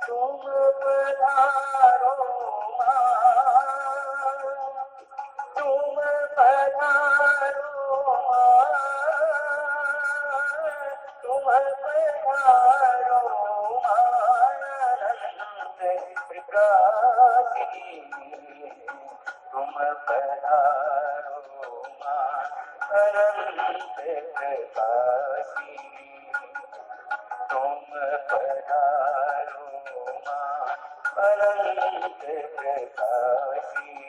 तुम पधारो तुम पधारो तुम पधारो आनंद प्रकाशिनी तुम पधारो अनंत प्रकाशिनी तुम पधारो अनंत प्रकाशिनी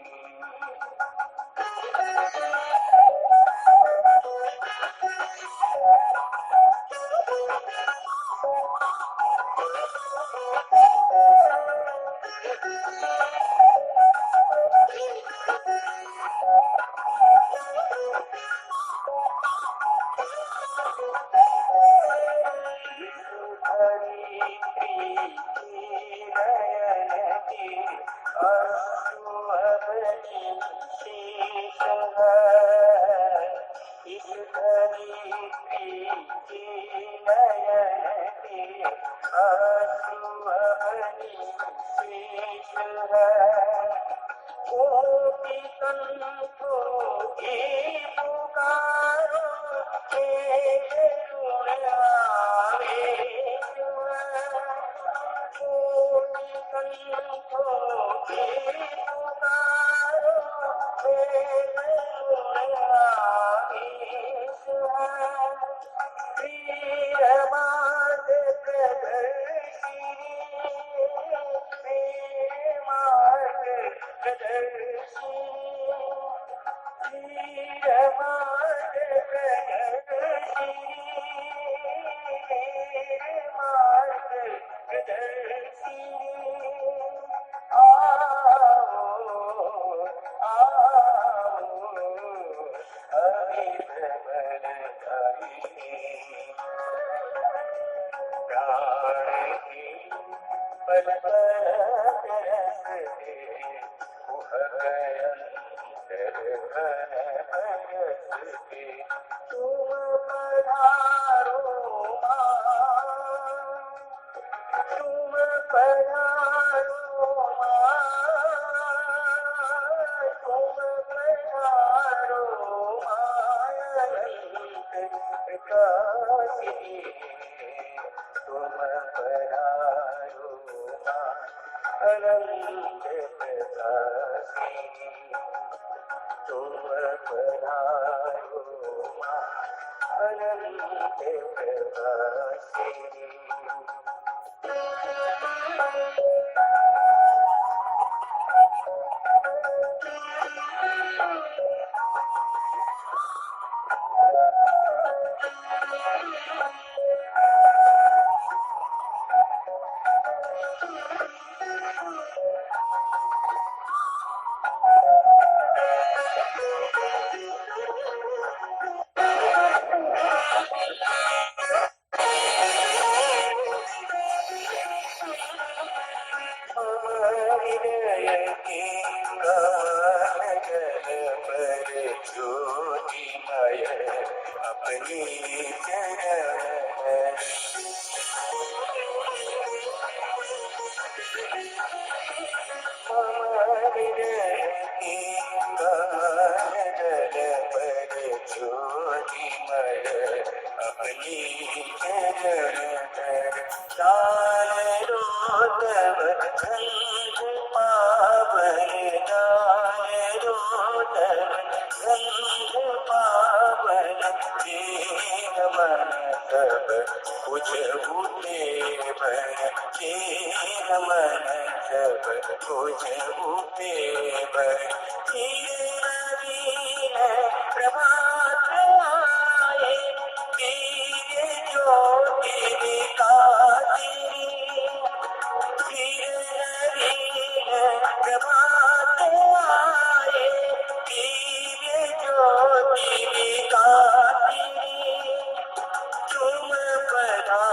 तुम पधारो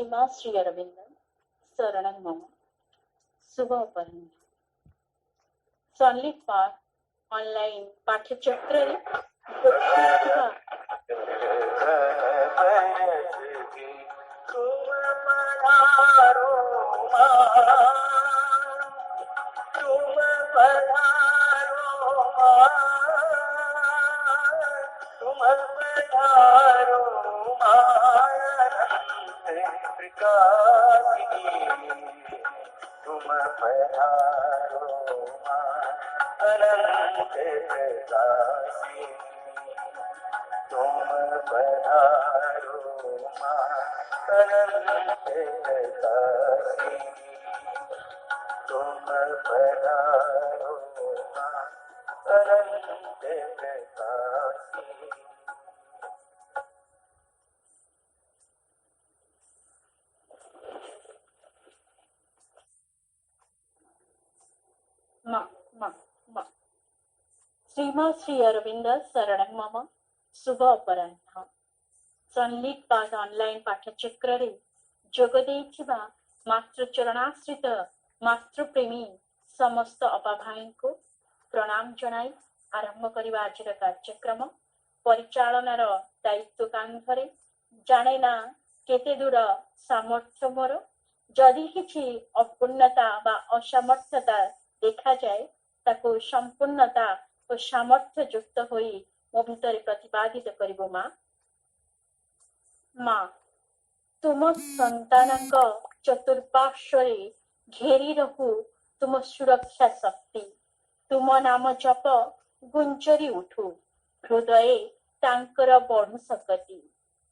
श्रीमा श्री अरविंद शरणं मम शुभ अपराह्न संलित पाठ ऑनलाइन पाठ्यचक्र श्रीमा श्री अरविंद शरणं मम शुभ अपराह्न संलित पाठ ऑनलाइन पाठ्यचक्र जोगदेइथिबा मातृ चरणाश्रित मातृप्रेमी समस्त अपा भाई को प्रणाम जनाई आरंभ करिबा आजिर कार्यक्रम परिचालनार दायित्व कांधरे जाने ना केते दूर सामर्थ्य मोर जदि किछि अपूर्णता बा असामर्थ्यता देखा जाए ताको संपूर्णता और सामर्थ्य युक्त होई मो भितर प्रतिपादित करिबो माँ तुम संतानक चतुर्पार्श्वरे घेरी रहु तुम सुरक्षा शक्ति तुम नाम जप गुंजरी उठु हृदये तांकर बढु सकति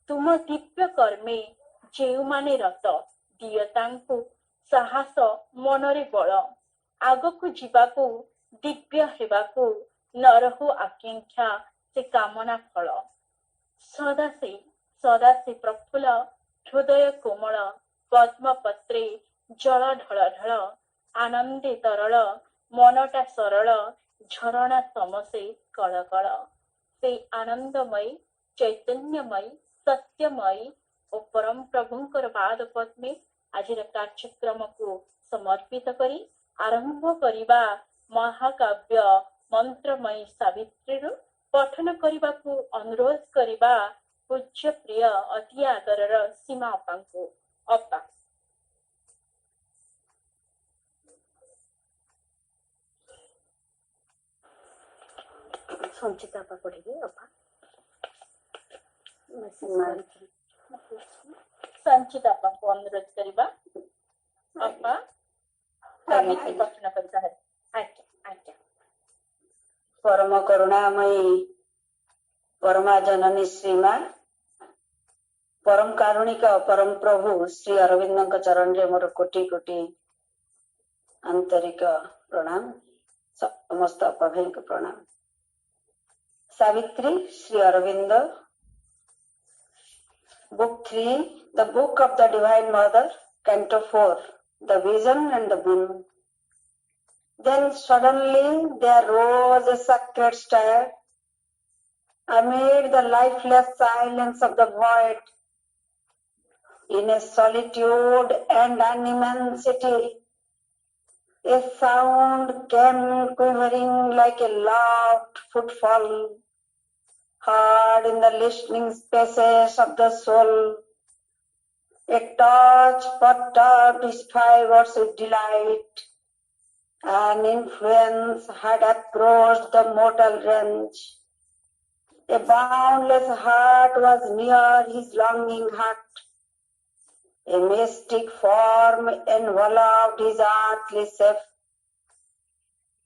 तुम दिव्य कर्मे जेउमाने रत दिय तांकु साहस मनरे बळ आगकु जिबाकु दिव्य हेबाकु नरहु आकांक्षा से कामना फल सदा से प्रफुल्ल हृदय कोमल पद्मपत्रे जल ढल ढल आनंदे तरल मनटा सरल झरणा समसे कलकल से आनंदमयी चैतन्यमयी सत्यमयी और परम प्रभुंकर पाद पद्मे आज कार्यक्रम को समर्पित करी आरंभ करिबा महाकाव्य मंत्रमयी सावित्री पठन करने को अनुरोध करिबा पूज्य प्रिय अति आदरर सीमा अपा को अपा संचिता अपा पढ़ेगी अपा संचिता अपा को अनुरोध करिबा अपा पठन करता है आज्ञा परम करुणामयी परमा जननी श्रीमा परम कारुणिक परम प्रभु श्री अरविंद चरण रे मोर कोटि कोटि आंतरिक प्रणाम समस्त अपभाई को प्रणाम Savitri Shri Aurobindo book 3 the book of the divine mother canto 4 the vision and the boon. Then suddenly there rose a sacred stir amid the lifeless silence of the void. In a solitude and an immensity, a sound came quivering like a loud footfall, heard in the listening spaces of the soul. A touch perturbed his fibers with delight. An influence had approached the mortal range. A boundless heart was near his longing heart. A mystic form enveloped his earthly self.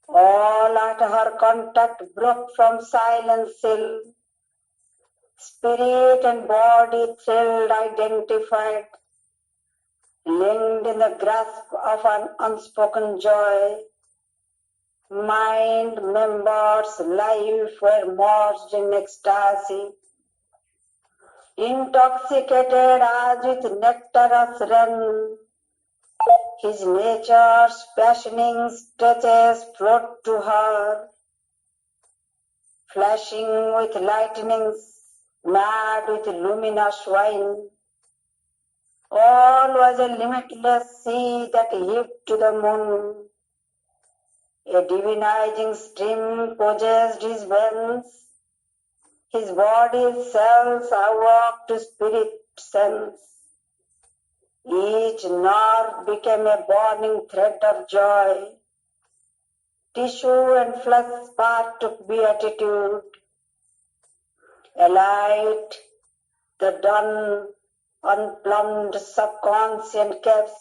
All at her contact broke from silent seal. Spirit and body thrilled, identified, linked in the grasp of an unspoken joy. Mind, members, life were merged in ecstasy. Intoxicated as with nectarous rain, his nature's passioning stretches flowed to her, flashing with lightnings, mad with luminous wine. All was a limitless sea that heaved to the moon. A divinizing stream possessed his veins. His body's cells awoke to spirit sense. Each nerve became a burning thread of joy. Tissue and flesh sparked to beatitude. Alight, the dawn unplumbed subconscious caves,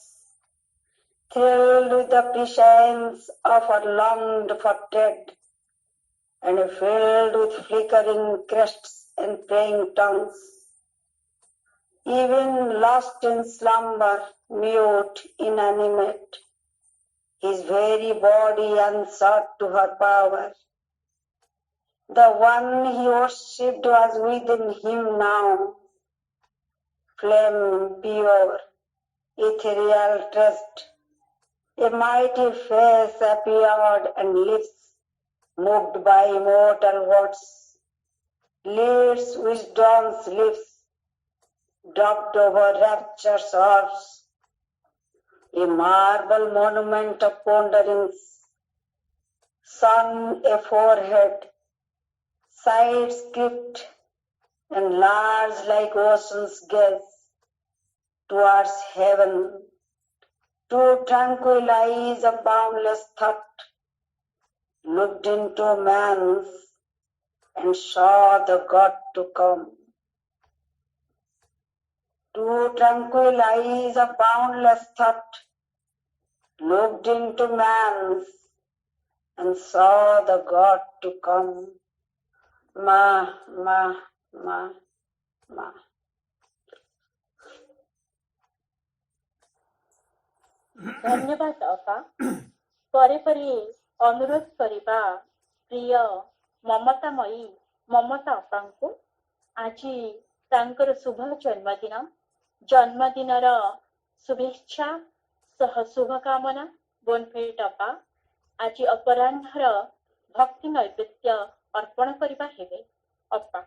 thrilled with the prescience of a longed for dead, and filled with flickering crests and praying tongues. Even lost in slumber, mute, inanimate, his very body answered to her power. The one he worshipped was within him now, flame pure, ethereal trust. A mighty face appeared and lips moved by immortal words. Lips, wisdom's lips, dropped over rapture's orbs. A marble monument of ponderings, sun a forehead, side script, and large like ocean's gaze towards heaven. Two tranquil eyes of boundless thought looked into man's and saw the God to come. Two tranquil eyes of boundless thought looked into man's and saw the God to come. Ma, ma, ma, ma. धन्यवाद अपा परे परे अनुरोध करिबा प्रिय ममतामयी ममता अपांकु आजी तांकर शुभ जन्मदिनर शुभेच्छा सह शुभकामना बोनफेट अपा आज अपराह्नर भक्ति नैवेद्य अर्पण करिबा हेबे अपा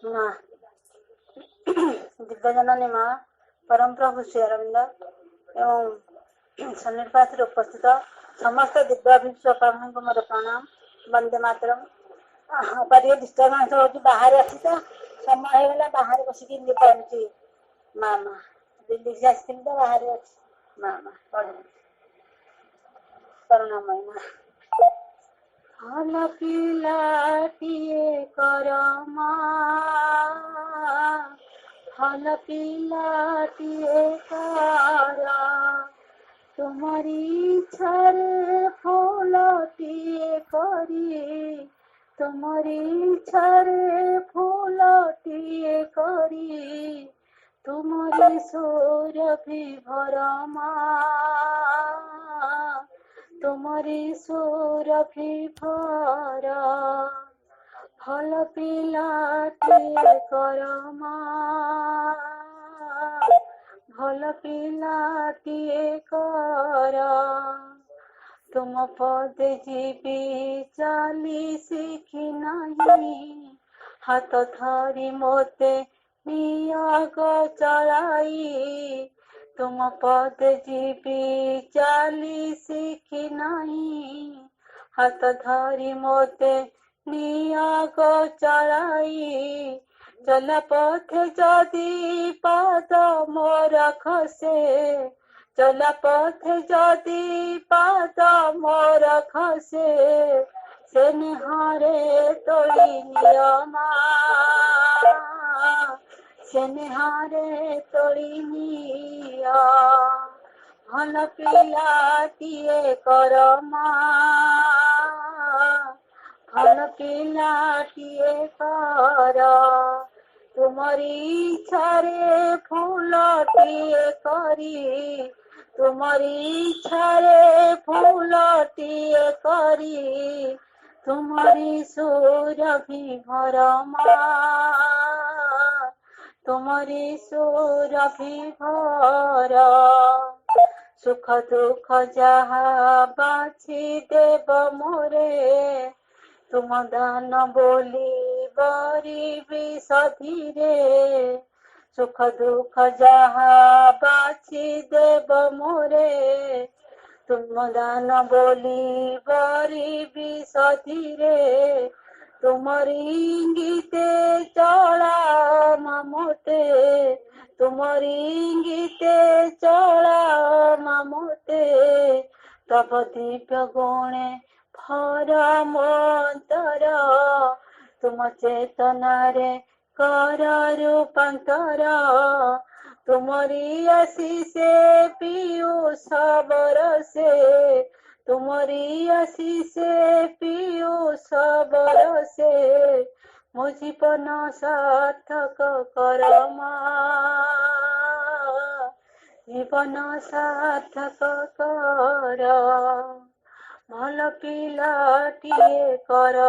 माँ दिव्यजननी माँ परम प्रभु श्री अरविंद एवं सन्निपात उपस्थित समस्त दिव्याभिषेक को मोर प्रणाम वंदे मातरम परियो डिस्टर्बांस हो बाहर अच्छी तो समय होगा बाहर बसिक पार्टी माँ माँ दिल्ली से आसती तो बाहर अच्छी माँ माँ करुणामय माँ हल पिलाटिए कर हल पिलाटिए कर तुम्हारी छरे फूलटिए करी तुम्हारी छरे फूलटिए करी तुम्हारी सौरभि भरमा तुम्हारी सौरभि भरा हल पिलाटिए करमा हल पिलाटिए कर तुम पद जीवी चाली सीखी नहीं हाथ धरी मोते नियाग चलाई तुम पद जीवी चाली सीखी नहीं हाथ धरी मोते नियाग चलाई चला पथ जदि पाद मोर खसे चला पथ जदि पाद मोर खसे से निहारे तोड़ी नियमा से निहारे तोड़ी निया हल पिलाटिए करमा हल पिलाटिए कर तुम्हारी छारे फूलटिए करी तुम्हारी छारे फूलटिए करी तुम्हारी सुरभि भरमा तुम्हारी सुरभि भर सुख दुख जहा बाछी देव मोरे तुम दान बोली बरी सधीरे सुख दुख जहा बाछि देव मोरे तुम दान बोली बरी सधीरे तुमरी इंगिते चला ममते तुमरी इंगिते चला ममते तब दिव्य गुणे भर मंतर तुम चेतनारे कर रूपांतर तुमरी आशीषे पीयूष बरसे तुमरी आशीषे पीयूष बरसे मो जीवन सार्थक कर जीवन सार्थक कर भल पिलाटिए कर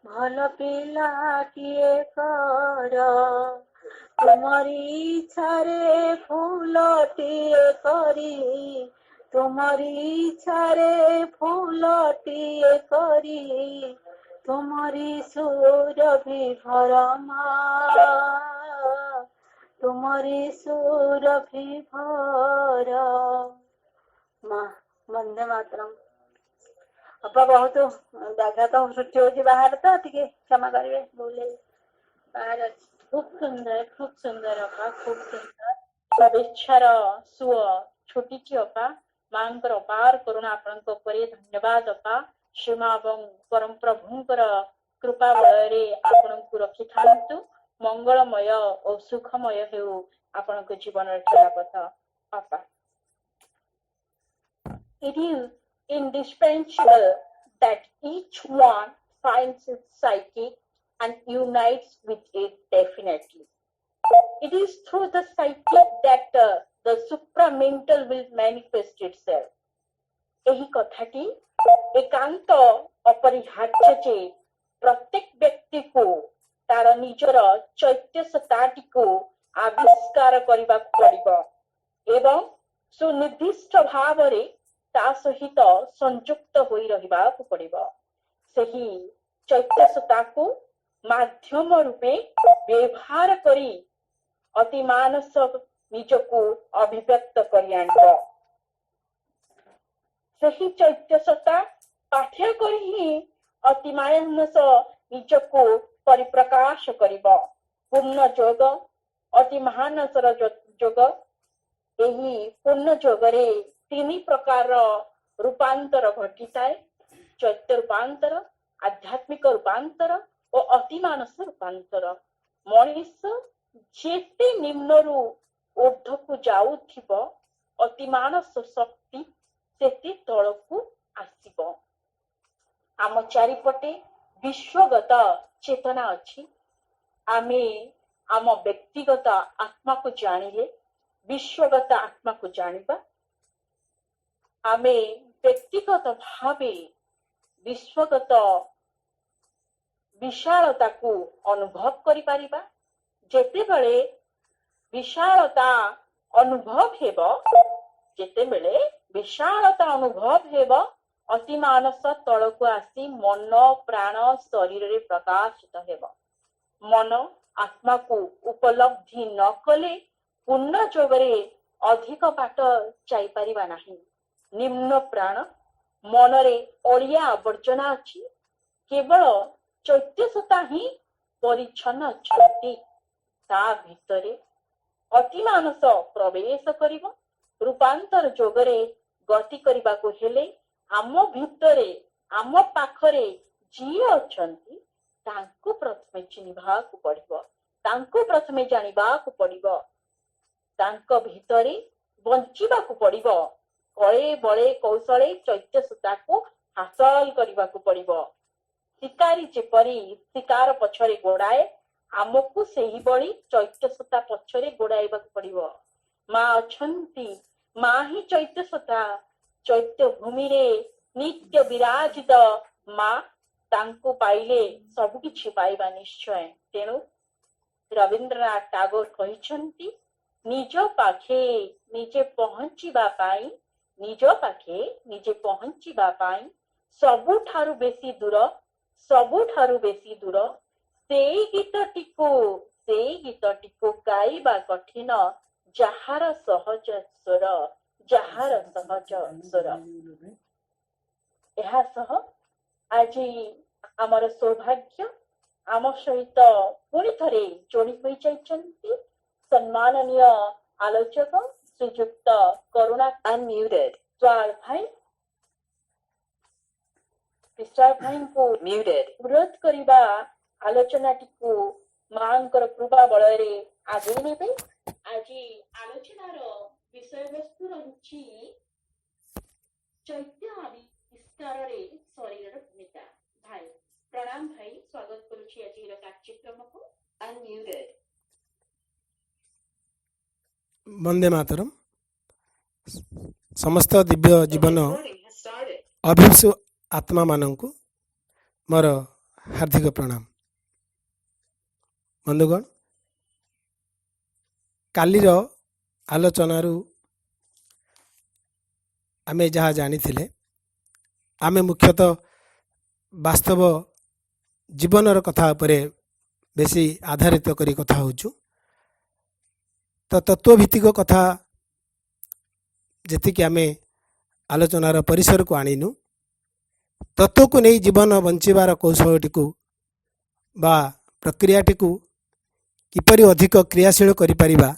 भल पिलाटिए कर तुमरी इच्छारे फूलटिए करी तुमरी इच्छारे फूलटिए करी तुमरी सुरभि भरमा तुमरी सुरभि भर माँ वंदे मातरम। अपा बहुत व्याघात सृष्टि होची बाहर तो टिके क्षमा करिवे बोले बाहर अछि। खूप सुंदर अपा खूप सुंदर शुभेच्छार सुअ छोटी अपा मांकर अपार करुणा आपणक उपरे धन्यवाद अपा श्रीमा एवं परम प्रभुंकर कृपा बलरे आपणक रखि थांतु मंगलमय और सुखमय हेउ आपणक जीवन चलापथ अपा। It is indispensable that each one finds its psychic and unites with it definitely. It is through the psychic that the supramental will manifest itself. एही कथाटी एकांत अपरिहार्य जे प्रत्येक व्यक्ति को तार निजर चैत्य सत्ताटी को आविष्कार करबा पड़िबो एवं सुनिर्दिष्ट भावरे ता सहित संयुक्त होई रहिबाकु पड़िबो। सेही चैत्य सत्ता को माध्यम रूपे व्यवहार करी अति मानस निजको अभिव्यक्त करि आनिबो। सेही चैत्य सत्ता पाठ्य करी ही अति मानस निजको परिप्रकाश करिबो। पूर्ण जोग अति महानसर जोग एही पूर्ण जोगरे तीन प्रकार रूपांतर घटिताए चैत्य रूपांतर आध्यात्मिक रूपांतर और अतिमानस रूपांतर। मनीष जेते निम्नरु ऊर्ध्वकु जाउथिबो अतिमानस शक्ति सेते तळकु आसीबो। आम चारिपटे विश्वगत चेतना अछि। आमे आम व्यक्तिगत आत्मा को जानिले विश्वगत आत्मा को जानिबा। आमे व्यक्तिगत भावे विश्वगत विशालता को अनुभव करि पारिबा। जेतेबेले विशालता अनुभव हेबो जेतेबेले विशालता अनुभव हेबो अतिमानस तळकु आसी मन प्राण शरीर रे प्रकाशित हेबो। मन आत्मा को उपलब्धि न कले पूर्ण जोगरे अधिक बाट जाई पारिबा नाही। निम्न प्राण मनरे अलिया आवर्जना अछि केवल चैत्य सत्ता ही परिच्छन्न अछंती। ता भितरे अतिमानस प्रवेश करिबो। रूपांतर जोगरे गति करिबा को हेले आम भितरे आम पाखरे जी अछंती तांको प्रथमे चिन्हिबा को पड़िबो। तांको प्रथमे जानिबा को पड़िबो। तांको भितरे बंचिबा को पड़िबो। कळे बळे कौशले चैत्य सत्ता को हासिल करिबा को पड़िबो। शिकारी जेपरी शिकार पछरे गोड़ाए आमको सेही बड़ी चैत्य सत्ता पछरे गोड़ाइबा को पड़िबो। माँ अछंती माँ ही चैत्य सत्ता चैत्य भूमि रे नित्य विराजित माँ तांको पाइले सब किछि पाइबा निश्चय। तेणु रवींद्रनाथ टागोर कहिछंती निज पाखे निजे पहुंचीबा पाई निज पाखे निजे पहुंचीबा पाई सबुठारु बेसी दूर ସେଇ ଗୀତଟିକୁ ଗାଇବା କଠିନ, ଯାହାର ସହଜ ସ୍ୱର। ଏହା ସହ ଆଜି ଆମର ସୌଭାଗ୍ୟ ଆମ ସହିତ ପୁଣି ଥରେ ଯୋଡ଼ି ହୋଇ ଯାଇଛନ୍ତି ସମ୍ମାନନୀୟ ଆଲୋଚକ ଶ୍ରୀଯୁକ୍ତ କରୁଣା Unmuted. ବିଶ୍ୱାଳ ଭାଇଙ୍କୁ Muted. ଅନୁରୋଧ କରିବା ଆଲୋଚନାଟିକୁ ମାଙ୍କର କୃପା ବଳରେ ଆଗେଇ ନେବେ। ଆଜି ଆଲୋଚନାର ବିଷୟବସ୍ତୁ ରହିଛି ଚୈତ୍ୟ ଆବିଷ୍କାରରେ ଶରୀରର ଭୂମିକା। ଭାଇ ପ୍ରଣାମ ଭାଇ, ସ୍ୱାଗତ କରୁଛି ଆଜିର କାର୍ଯ୍ୟକ୍ରମକୁ। Unmuted. ବନ୍ଦେ ମାତରମ୍। ସମସ୍ତ ଦିବ୍ୟ ଜୀବନ Recording has started. ଅଭିପ୍ସୁ ଆତ୍ମାମାନଙ୍କୁ ମୋର ହାର୍ଦ୍ଦିକ ପ୍ରଣାମ। ବନ୍ଧୁଗଣ, କାଲିର ଆଲୋଚନାରୁ ଆମେ ଯାହା ଜାଣିଥିଲେ, ଆମେ ମୁଖ୍ୟତଃ ବାସ୍ତବ ଜୀବନର କଥା ଉପରେ ବେଶୀ ଆଧାରିତ କରି କଥା ହେଉଛୁ। ତ ତତ୍ତ୍ୱଭିତ୍ତିକ କଥା ଯେତିକି ଆମେ ଆଲୋଚନାର ପରିସରକୁ ଆଣିନୁ, ତତ୍ତ୍ୱକୁ ନେଇ ଜୀବନ ବଞ୍ଚିବାର କୌଶଳଟିକୁ ବା ପ୍ରକ୍ରିୟାଟିକୁ କିପରି ଅଧିକ କ୍ରିୟାଶୀଳ କରିପାରିବା,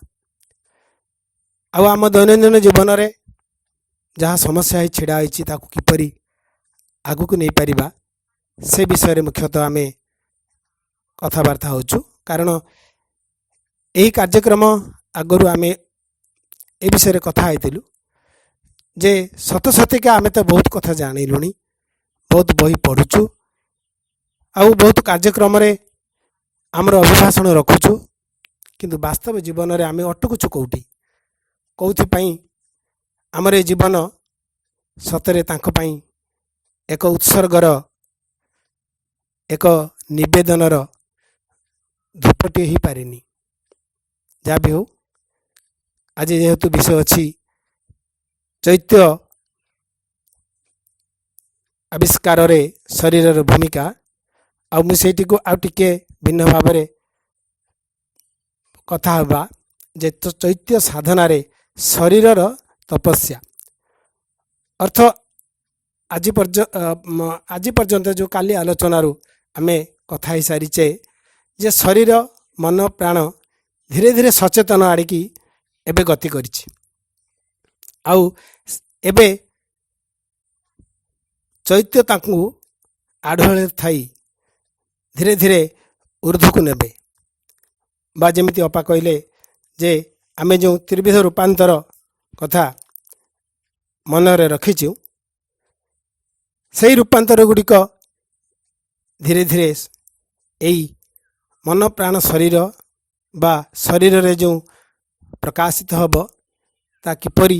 ଆଉ ଆମ ଦୈନନ୍ଦିନ ଜୀବନରେ ଯାହା ସମସ୍ୟା ହେଇ ଛିଡ଼ା ହୋଇଛି ତାକୁ କିପରି ଆଗକୁ ନେଇପାରିବା, ସେ ବିଷୟରେ ମୁଖ୍ୟତଃ ଆମେ କଥାବାର୍ତ୍ତା ହେଉଛୁ। କାରଣ ଏହି କାର୍ଯ୍ୟକ୍ରମ ଆଗରୁ ଆମେ ଏ ବିଷୟରେ କଥା ହେଇଥିଲୁ ଯେ ସତ ସତିକା ଆମେ ତ ବହୁତ କଥା ଜାଣିଲୁଣି, ବହୁତ ବହି ପଢ଼ୁଛୁ, ଆଉ ବହୁତ କାର୍ଯ୍ୟକ୍ରମରେ ଆମର ଅଭିଭାଷଣ ରଖୁଛୁ, କିନ୍ତୁ ବାସ୍ତବ ଜୀବନରେ ଆମେ ଅଟକୁଛୁ କେଉଁଥିପାଇଁ ଆମର ଏ ଜୀବନ ସତରେ ତାଙ୍କ ପାଇଁ ଏକ ଉତ୍ସର୍ଗର, ଏକ ନିବେଦନର ଧୂପଟିଏ ହେଇପାରିନି। ଯାହା ବି ହେଉ, ଆଜି ଯେହେତୁ ବିଷୟ ଅଛି ଚୈତ୍ୟ ଆବିଷ୍କାରରେ ଶରୀରର ଭୂମିକା, ଆଉ ମୁଁ ସେଇଟିକୁ ଆଉ ଟିକେ ଭିନ୍ନ ଭାବରେ କଥା ହେବା ଯେ ଚୈତ୍ୟ ସାଧନାରେ ଶରୀରର ତପସ୍ୟା ଅର୍ଥ ଆଜି ପର୍ଯ୍ୟନ୍ତ ଯେଉଁ କାଲି ଆଲୋଚନାରୁ ଆମେ କଥା ହେଇସାରିଛେ ଯେ ଶରୀର ମନ ପ୍ରାଣ ଧୀରେ ଧୀରେ ସଚେତନ ଆଡ଼ିକି ଏବେ ଗତି କରିଛି, ଆଉ ଏବେ ଚୈତ୍ୟ ତାଙ୍କୁ ଆଢ଼ୁଆଳରେ ଥାଇ ଧୀରେ ଧୀରେ ଉର୍ଦ୍ଧ୍ୱକୁ ନେବେ। ବା ଯେମିତି ଅପା କହିଲେ ଯେ ଆମେ ଯେଉଁ ତ୍ରିବିଧ ରୂପାନ୍ତର କଥା ମନରେ ରଖିଛୁ, ସେହି ରୂପାନ୍ତର ଗୁଡ଼ିକ ଧୀରେ ଧୀରେ ଏଇ ମନ ପ୍ରାଣ ଶରୀର ବା ଶରୀରରେ ଯେଉଁ ପ୍ରକାଶିତ ହେବ, ତା କିପରି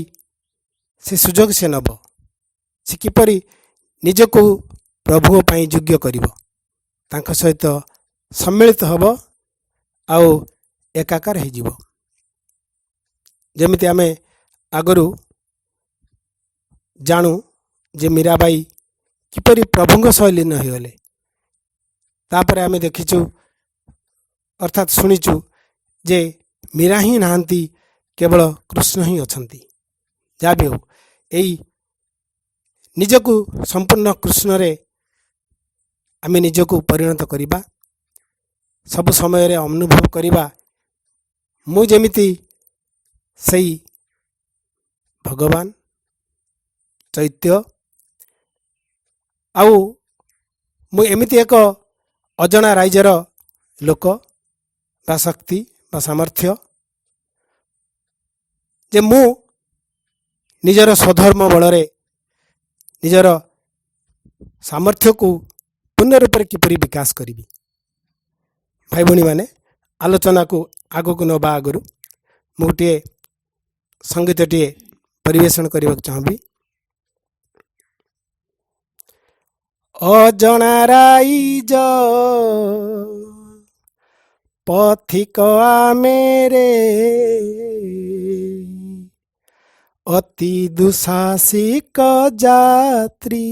ସେ ସୁଯୋଗ ସେ ନେବ, ସେ କିପରି ନିଜକୁ ପ୍ରଭୁଙ୍କ ପାଇଁ ଯୋଗ୍ୟ କରିବ, ତାଙ୍କ ସହିତ ସମ୍ମିଳିତ ହେବ ଆଉ ଏକାକାର ହେଇଯିବ। ଯେମିତି ଆମେ ଆଗରୁ ଜାଣୁ ଯେ ମୀରାବାଇ କିପରି ପ୍ରଭୁଙ୍କ ସହ ଲୀନ ହୋଇଗଲେ, ତାପରେ ଆମେ ଦେଖିଛୁ ଅର୍ଥାତ୍ ଶୁଣିଛୁ ଯେ ମୀରା ହିଁ ନାହାନ୍ତି, କେବଳ କୃଷ୍ଣ ହିଁ ଅଛନ୍ତି। ଯାହା ବି ହେଉ, ଏଇ ନିଜକୁ ସମ୍ପୂର୍ଣ୍ଣ କୃଷ୍ଣରେ ଆମେ ନିଜକୁ ପରିଣତ କରିବା, ସବୁ ସମୟରେ ଅନୁଭବ କରିବା ମୁଁ ଯେମିତି ସେଇ ଭଗବାନ ଚୈତ୍ୟ, ଆଉ ମୁଁ ଏମିତି ଏକ ଅଜଣା ରାଇଜର ଲୋକ ବା ଶକ୍ତି ବା ସାମର୍ଥ୍ୟ ଯେ ମୁଁ ନିଜର ସ୍ୱଧର୍ମ ବଳରେ ନିଜର ସାମର୍ଥ୍ୟକୁ ପୂର୍ଣ୍ଣ ରୂପରେ କିପରି ବିକାଶ କରିବି। ଭାଇ ଭଉଣୀମାନେ, ଆଲୋଚନାକୁ ଆଗକୁ ନେବା ଆଗରୁ ମୁଁ ଗୋଟିଏ ସଙ୍ଗୀତଟିଏ ପରିବେଷଣ କରିବାକୁ ଚାହିଁବି। ଅଜଣା ରାଇଜ ପଥିକ ଆମେରେ ଅତି ଦୁଃସାହସିକ ଯାତ୍ରୀ,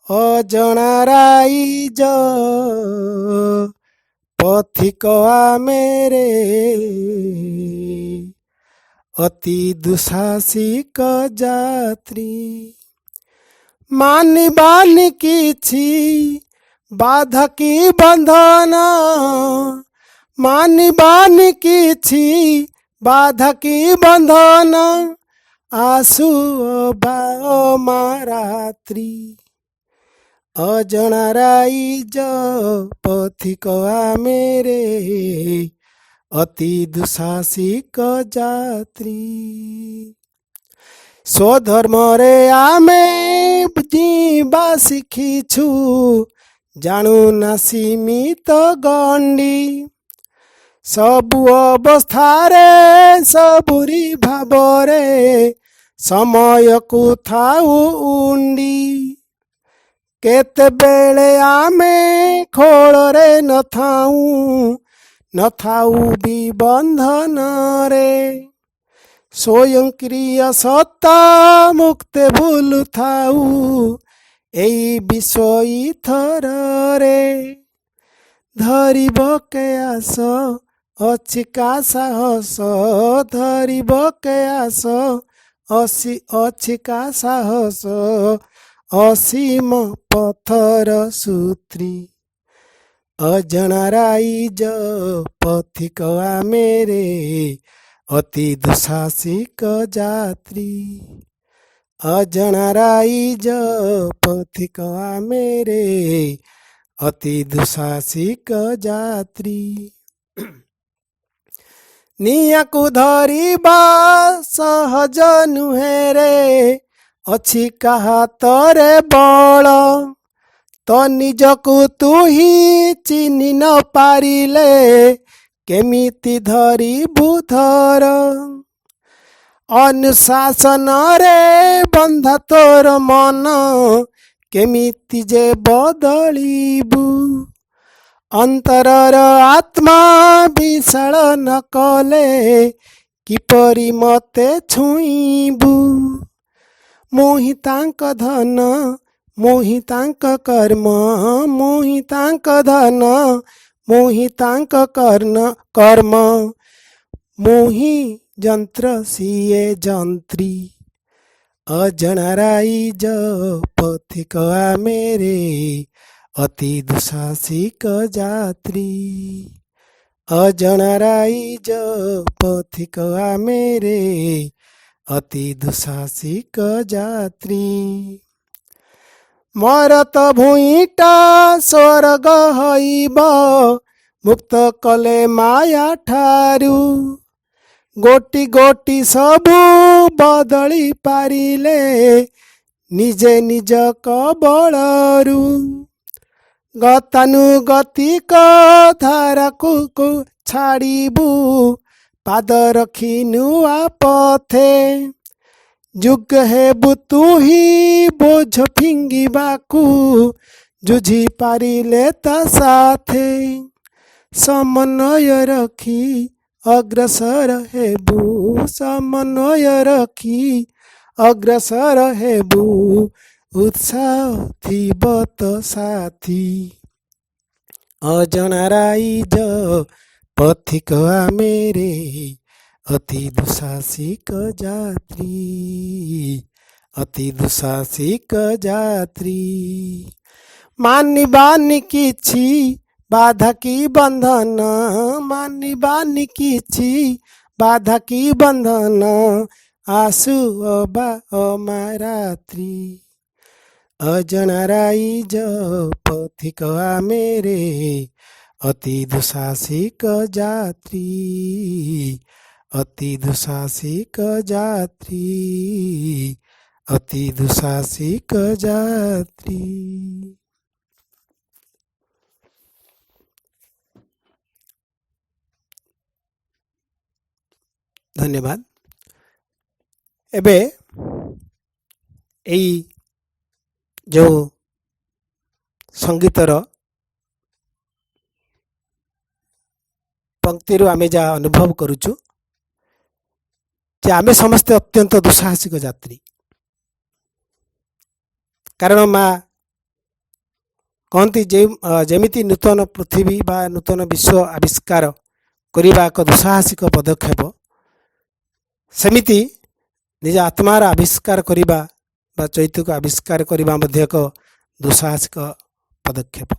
ଅଜଣା ରାଇଜ ପଥିକ ଆମେରେ ଅତି ଦୁଃସାହସିକ ଯାତ୍ରୀ ମାନିବାନି କିଛି ବାଧା କି ବନ୍ଧନ ମାନିବାନି କିଛି ବାଧା କି ବନ୍ଧନ ଆସୁ ଅବା ଅମାରାତ୍ରି ଅଜଣା ରାଇଜ ପଥିକ ଆମେରେ ଅତି ଦୁଃସାହସିକ ଯାତ୍ରୀ ସ୍ୱଧର୍ମରେ ଆମେ ଯିବା ଶିଖିଛୁ ଜାଣୁନା ସୀମିତ ଗଣ୍ଡି ସବୁ ଅବସ୍ଥାରେ ସବୁରି ଭାବରେ ସମୟକୁ ଥାଉ ଉଣ୍ଡି କେତେବେଳେ ଆମେ ଖୋଳରେ ନଥାଉ ବି ବନ୍ଧନରେ ସ୍ୱୟଂକ୍ରିୟ ସତ୍ତା ମୁକ୍ତେ ଭୁଲୁଥାଉ ଏଇ ବିଶ୍ୱ ଇଥରରେ ଧରିବ କେଆସ ଅଛି କା ସାହସ ଧରିବ କେଆସ ଅଛି କା ସାହସ ଅସୀମ ପଥର ସୂତ୍ରୀ ଅଜଣା ରାଇଜ ପଥିକ ଆମେରେ ଅତି ଦୁଃସାହସିକ ଯାତ୍ରୀ ଅଜଣା ରାଇଜ ପଥିକ ଆମେରେ ଅତି ଦୁଃସାହସିକ ଯାତ୍ରୀ ନିଆଁକୁ ଧରିବା ସହଜ ନୁହେଁରେ ଅଛି କାହା ହାତରେ ବଳ ତ ନିଜକୁ ତୁ ହିଁ ଚିହ୍ନି ନ ପାରିଲେ କେମିତି ଧରିବୁ ଧର ଅନୁଶାସନରେ ବନ୍ଧା ତୋର ମନ କେମିତି ଯେ ବଦଳିବୁ ଅନ୍ତରର ଆତ୍ମା ବିଶାଳ ନ କଲେ କିପରି ମତେ ଛୁଇଁବୁ ମୁଁ ହିଁ ତାଙ୍କ ଧନ ମୁଁ ହିଁ ତାଙ୍କ କର୍ମ ମୁଁ ହିଁ ତାଙ୍କ ଧନ ମୁଁ ହିଁ ତାଙ୍କ କର୍ମ ମୁଁ ହିଁ ଯନ୍ତ୍ର ସିଏ ଯନ୍ତ୍ରୀ ଅଜଣା ରାଇଜ ପଥିକ ଆମେରେ ଅତି ଦୁଃସାହସିକ ଯାତ୍ରୀ ଅଜଣା ରାଇଜ ପଥିକ ଆମେରେ ଅତି ଦୁଃସାହସିକ ଯାତ୍ରୀ ମୋର ତ ଭୂଇଁଟା ସ୍ୱର୍ଗ ହଇବ ମୁକ୍ତ କଲେ ମାୟା ଠାରୁ ଗୋଟି ଗୋଟି ସବୁ ବଦଳି ପାରିଲେ ନିଜେ ନିଜ କବଳରୁ ଗତାନୁଗତିକ ଧାରାକୁ ଛାଡ଼ିବୁ ପାଦ ରଖି ନୂଆ ପଥେ ଯୁଗ ହେବୁ ତୁ ହିଁ ବୋଝ ଫିଙ୍ଗିବାକୁ ଯୁଝି ପାରିଲେ ତା ସାଥେ ସମନ୍ୱୟ ରଖି ଅଗ୍ରସର ହେବୁ ସମନ୍ୱୟ ରଖି ଅଗ୍ରସର ହେବୁ ଉତ୍ସାହ ଥିବ ତ ସାଥୀ ଅଜଣା ରାଇଜ ପଥିକ ଆମେରେ ଅତି ଦୁଃସାହସିକ ଯାତ୍ରୀ ଅତି ଦୁଃସାହସିକ ଯାତ୍ରୀ ମାନିବାନି କିଛି ବାଧା କି ବନ୍ଧନ ମାନିବାନି କିଛି ବାଧା କି ବନ୍ଧନ ଆସୁ ଅବା ଅମାରାତ୍ରି ଅଜଣା ରାଇଜ ପଥିକ ଆମେରେ ଅତି ଦୁଃସାହସିକ ଯାତ୍ରୀ ଅତି ଦୁଃସାହସିକ ଯାତ୍ରୀ ଅତି ଦୁଃସାହସିକ ଯାତ୍ରୀ ଧନ୍ୟବାଦ। ଏବେ ଏଇ ଯେଉଁ ସଙ୍ଗୀତର ପଂକ୍ତିରୁ ଆମେ ଯାହା ଅନୁଭବ କରୁଛୁ ଯେ ଆମେ ସମସ୍ତେ ଅତ୍ୟନ୍ତ ଦୁଃସାହସିକ ଯାତ୍ରୀ କାରଣ ମା कहती जेमिति नूतन पृथ्वी बा नूतन विश्व आविष्कार करने एक दुस्साहसिक पदक्षेप सेमिति निज आत्मार आविष्कार करने बा चैत्य को आविष्कार करने एक दुस्साहसिक पदक्षेप।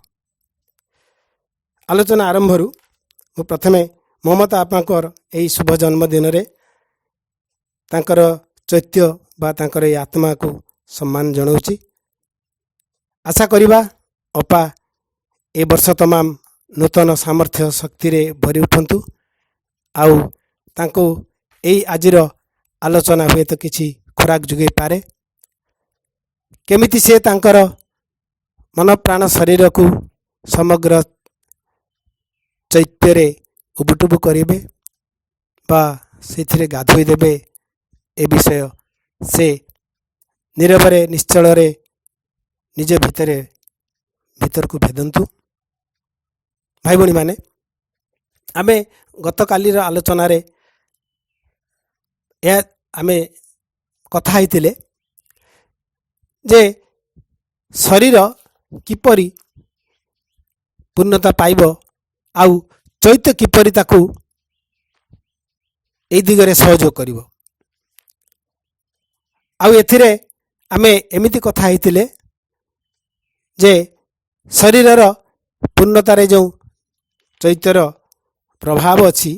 आलोचना आरंभ मु प्रथमे ममता आपाकर यही शुभ जन्मदिन रे तांकर चैत्य बा तांकर ये आत्मा को सम्मान जनाऊँगी। आशा करिबा अपा ए वर्ष तमाम नूतन सामर्थ्य शक्ति रे भरी उठंतु आउ तांको एई आजिर आलोचना हुए तो किछि खुराक जुगे पारे केमिति से तांकर मन प्राण शरीर को समग्र चैत्य रे उबुटुबु करिवे बा सेथिरे गाधोई देबे ए विषय से नीरवरे निश्चल निज भीतर को भेदंतु। भाई भणी माने आमे गत काली आलोचन रे आमे कथा हैतिले जे शरीर किपरि पूर्णता पाइब आउ चैत्य किपरि ताकू एई दिगरे सहयोग करिवो। आउ एथिरे आमे एमिति कथा हैतिले जे शरीरर पूर्णतारे जो चैत्यर प्रभाव अच्छी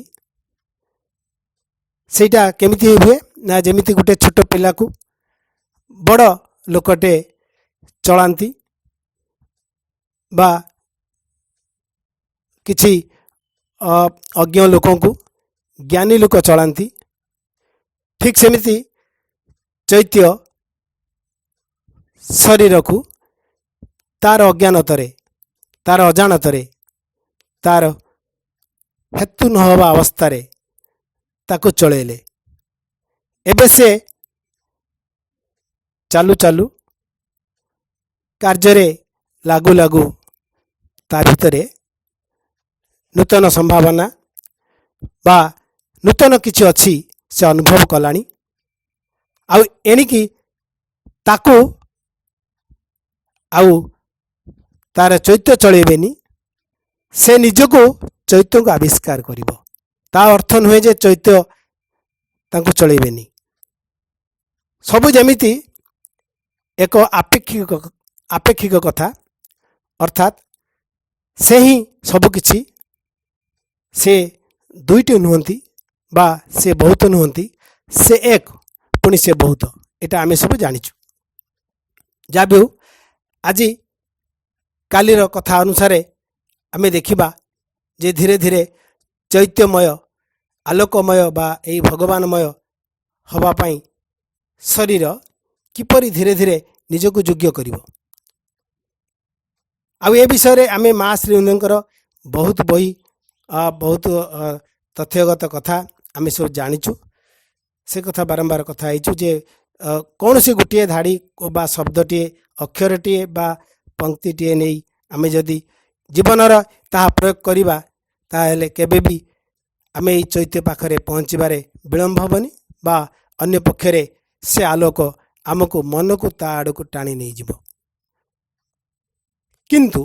सेटा केमिति हुए ना जेमिति गुटे छोट पिला को बड़ लोकटे चलांती बा किछि अज्ञ लोकों को ज्ञानी लोक चलांती ठीक सेमिति चैत्य शरीर को तार अज्ञानतरे तार अजाणतरे तार हेतु न हवा अवस्थारे ताको चलेले एबे से चालू चालू कार्य लागू लागू ता भितरे नूतन संभावना बा नूतन किछि अछि से अनुभव कलानी आउ एणिकी ताको आउ तार चैत्य चलेबेनी से निजको चैत्य को आविष्कार करिवो ता अर्थ नुहे जे चैत्य तांको चलेबेनी सबु जेमिति एक आपेक्षिक कथा अर्थात से ही सबु किछि से दुईटी नुहंती बा से बहुत नुहंती से एक पुणी से बहुत एटा आमे सब जानिछु। जा भी आज कालीर कथा अनुसार आमे देखिबा जे धीरे धीरे चैत्यमय आलोकमय बा एई भगवानमय हवा पाई शरीर किपरि धीरे धीरे निजको योग्य करिवो। आउ ए विषय रे आमे माँ श्रीनंदकर बहुत बही बहुत तथ्यगत कथा आमे सब जानिछु से कथा बारंबार कथा आइछु जे कौन से गोटे धाड़ी बा शब्दटीए अक्षरटीए बा पंक्तिटीए नहीं आमे जदि जीवनर ताहा प्रयोग करिबा ताहेले केबे भी आमे एई चैत्य पाखरे पहुँचबारे विलंब हेबनी बा अन्य पक्षरे से आलोक आमको मन को ता आड़ को टाणी नहीं जीवो। किंतु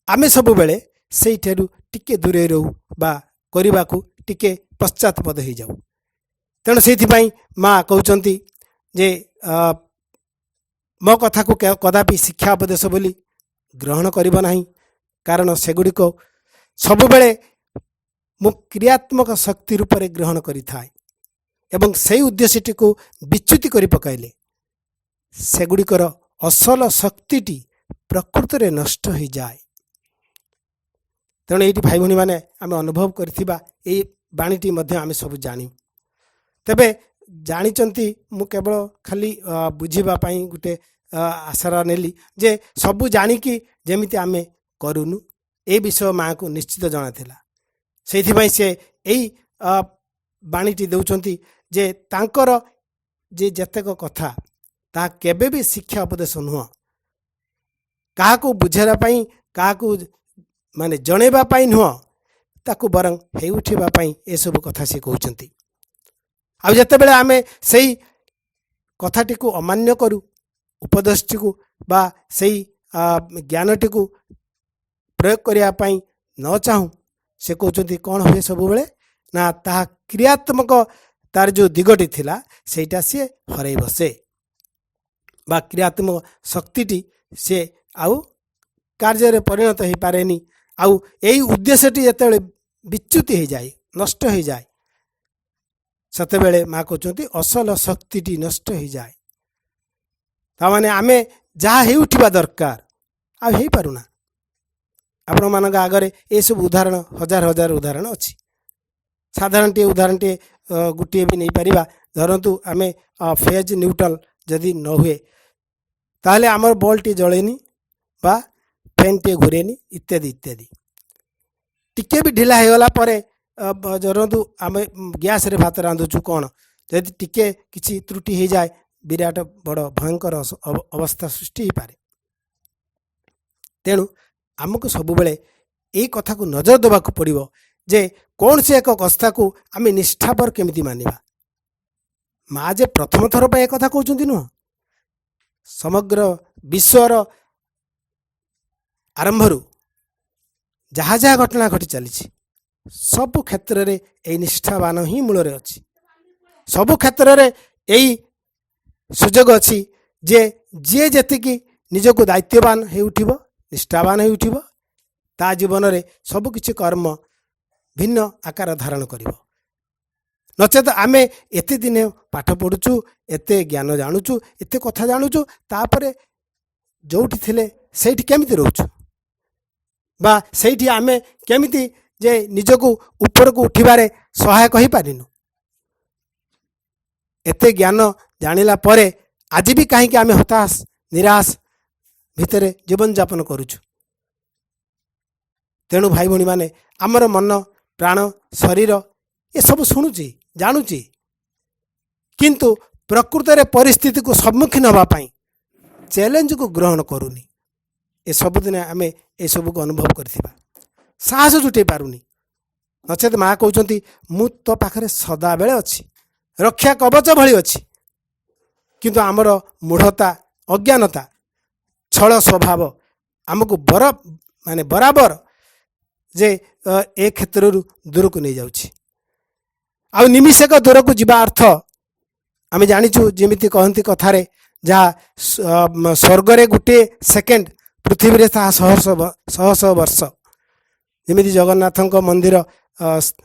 आमे सब बेले से टिके दूरे रहू बा करने को टिके पश्चातपद हो जाऊ। तेणु से माँ कहते जे मो कथा को कदापि शिक्षा उपदेश बोली ग्रहण करिबो नाही कारण सेगुड़िक सब बेले मु क्रियात्मक शक्ति रूप में ग्रहण करि थाए एवं से उद्देश्यटी को विच्युति करि पकाइले सेगुड़िकर असल शक्तिटी प्रकृत रे नष्ट हो जाए। तेणु ये भाई भणी मैंने आम अनुभव करथिबा ए बाणीटी मध्य आम सब जानी तेबे जानिचंती मु केवल खाली बुझीबा पई गुटे आशा नेली जे सबु जानिकी जेमिति आमे करूनु ए विषय माँ को निश्चित जना थिला सेथिबाई से एई बाणीटी देउचंती जे तांकर जे जतेक कथा ता केबे भी शिक्षा उपदेश नुह काहा को बुझेरा पई काहा को माने जणेबा पई नुह ताकू बरं हे उठिबा पई ए सब कथा से कहउचंती। आ जते बेले आमे सेई कथाटी को अमान्य करू उपदेशटी को बा सेई ଜ୍ଞାନଟିକୁ ପ୍ରୟୋଗ କରିବା ପାଇଁ ନ ଚାହୁଁ ସେ କହୁଛନ୍ତି କ'ଣ ହୁଏ ସବୁବେଳେ ନା ତାହା କ୍ରିୟାତ୍ମକ ତାର ଯେଉଁ ଦିଗଟି ଥିଲା ସେଇଟା ସିଏ ହରେଇ ବସେ ବା କ୍ରିୟାତ୍ମକ ଶକ୍ତିଟି ସିଏ ଆଉ କାର୍ଯ୍ୟରେ ପରିଣତ ହୋଇପାରେନି। ଆଉ ଏଇ ଉଦ୍ଦେଶ୍ୟଟି ଯେତେବେଳେ ବିଚ୍ୟୁତି ହୋଇଯାଏ ନଷ୍ଟ ହୋଇଯାଏ ସେତେବେଳେ ମା କହୁଛନ୍ତି ଅସଲ ଶକ୍ତିଟି ନଷ୍ଟ ହୋଇଯାଏ। ତାମାନେ ଆମେ ଯାହା ହେଉଥିବା ଦରକାର ଆଉ ହେଇପାରୁନା। ଆପଣମାନଙ୍କ ଆଗରେ ଏସବୁ ଉଦାହରଣ ହଜାର ହଜାର ଉଦାହରଣ ଅଛି। ସାଧାରଣଟିଏ ଉଦାହରଣଟିଏ ଗୋଟିଏ ବି ନେଇପାରିବା। ଧରନ୍ତୁ ଆମେ ଫେଜ୍ ନ୍ୟୁଟ୍ରାଲ ଯଦି ନ ହୁଏ ତାହେଲେ ଆମର ବଲ୍ଟି ଜଳେନି ବା ଫ୍ୟାନ୍ଟିଏ ଘୁରେନି ଇତ୍ୟାଦି ଇତ୍ୟାଦି। ଟିକେ ବି ଢିଲା ହୋଇଗଲା ପରେ ଧରନ୍ତୁ ଆମେ ଗ୍ୟାସ୍ରେ ଭାତ ରାନ୍ଧୁଛୁ କ'ଣ ଯଦି ଟିକେ କିଛି ତ୍ରୁଟି ହୋଇଯାଏ ବିରାଟ ବଡ଼ ଭୟଙ୍କର ଅବସ୍ଥା ସୃଷ୍ଟି ହୋଇପାରେ। ତେଣୁ ଆମକୁ ସବୁବେଳେ ଏଇ କଥାକୁ ନଜର ଦେବାକୁ ପଡ଼ିବ ଯେ କୌଣସି ଏକ କଥାକୁ ଆମେ ନିଷ୍ଠାପର କେମିତି ମାନିବା। ମା ଯେ ପ୍ରଥମ ଥର ପାଇଁ ଏ କଥା କହୁଛନ୍ତି ନୁହଁ, ସମଗ୍ର ବିଶ୍ୱର ଆରମ୍ଭରୁ ଯାହା ଯାହା ଘଟଣା ଘଟି ଚାଲିଛି ସବୁ କ୍ଷେତ୍ରରେ ଏଇ ନିଷ୍ଠାବାନ ହିଁ ମୂଳରେ ଅଛି। ସବୁ କ୍ଷେତ୍ରରେ ଏଇ ସୁଯୋଗ ଅଛି ଯେ ଯିଏ ଯେତିକି ନିଜକୁ ଦାୟିତ୍ୱବାନ ହେଉଠିବ ନିଷ୍ଠାବାନ ହେଉଠିବ ତା ଜୀବନରେ ସବୁକିଛି କର୍ମ ଭିନ୍ନ ଆକାର ଧାରଣ କରିବ। ନଚେତ ଆମେ ଏତେ ଦିନ ପାଠ ପଢ଼ୁଛୁ ଏତେ ଜ୍ଞାନ ଜାଣୁଛୁ ଏତେ କଥା ଜାଣୁଛୁ ତାପରେ ଯେଉଁଠି ଥିଲେ ସେଇଠି କେମିତି ରହୁଛୁ ବା ସେଇଠି ଆମେ କେମିତି ଯେ ନିଜକୁ ଉପରକୁ ଉଠିବାରେ ସହାୟକ ହୋଇପାରିନୁ। ଏତେ ଜ୍ଞାନ ଜାଣିଲା ପରେ ଆଜି ବି କାହିଁକି ଆମେ ହତାଶ ନିରାଶ ଭିତରେ ଜୀବନଯାପନ କରୁଛୁ। ତେଣୁ ଭାଇ ଭଉଣୀମାନେ ଆମର ମନ ପ୍ରାଣ ଶରୀର ଏସବୁ ଶୁଣୁଛି ଜାଣୁଛି କିନ୍ତୁ ପ୍ରକୃତରେ ପରିସ୍ଥିତିକୁ ସମ୍ମୁଖୀନ ହେବା ପାଇଁ ଚ୍ୟାଲେଞ୍ଜକୁ ଗ୍ରହଣ କରୁନି। ଏସବୁଦିନେ ଆମେ ଏସବୁକୁ ଅନୁଭବ କରିଥିବା ସାହସ ଜୁଟେଇ ପାରୁନି। ନଚେତ ମା କହୁଛନ୍ତି ମୁଁ ତୋ ପାଖରେ ସଦାବେଳେ ଅଛି ରକ୍ଷା କବଚ ଭଳି ଅଛି। କିନ୍ତୁ ଆମର ମୂଢ଼ତା ଅଜ୍ଞାନତା ଛଳ ସ୍ୱଭାବ ଆମକୁ ବରାବର ଯେ ଏ କ୍ଷେତ୍ରରୁ ଦୂରକୁ ନେଇଯାଉଛି। ଆଉ ନିମିଷକ ଦୂରକୁ ଯିବା ଅର୍ଥ ଆମେ ଜାଣିଛୁ ଯେମିତି କହନ୍ତି କଥାରେ ଯାହା ସ୍ୱର୍ଗରେ ଗୋଟିଏ ସେକେଣ୍ଡ ପୃଥିବୀରେ ତାହା ଶହ ଶହ ବର୍ଷ। ଯେମିତି ଜଗନ୍ନାଥଙ୍କ ମନ୍ଦିର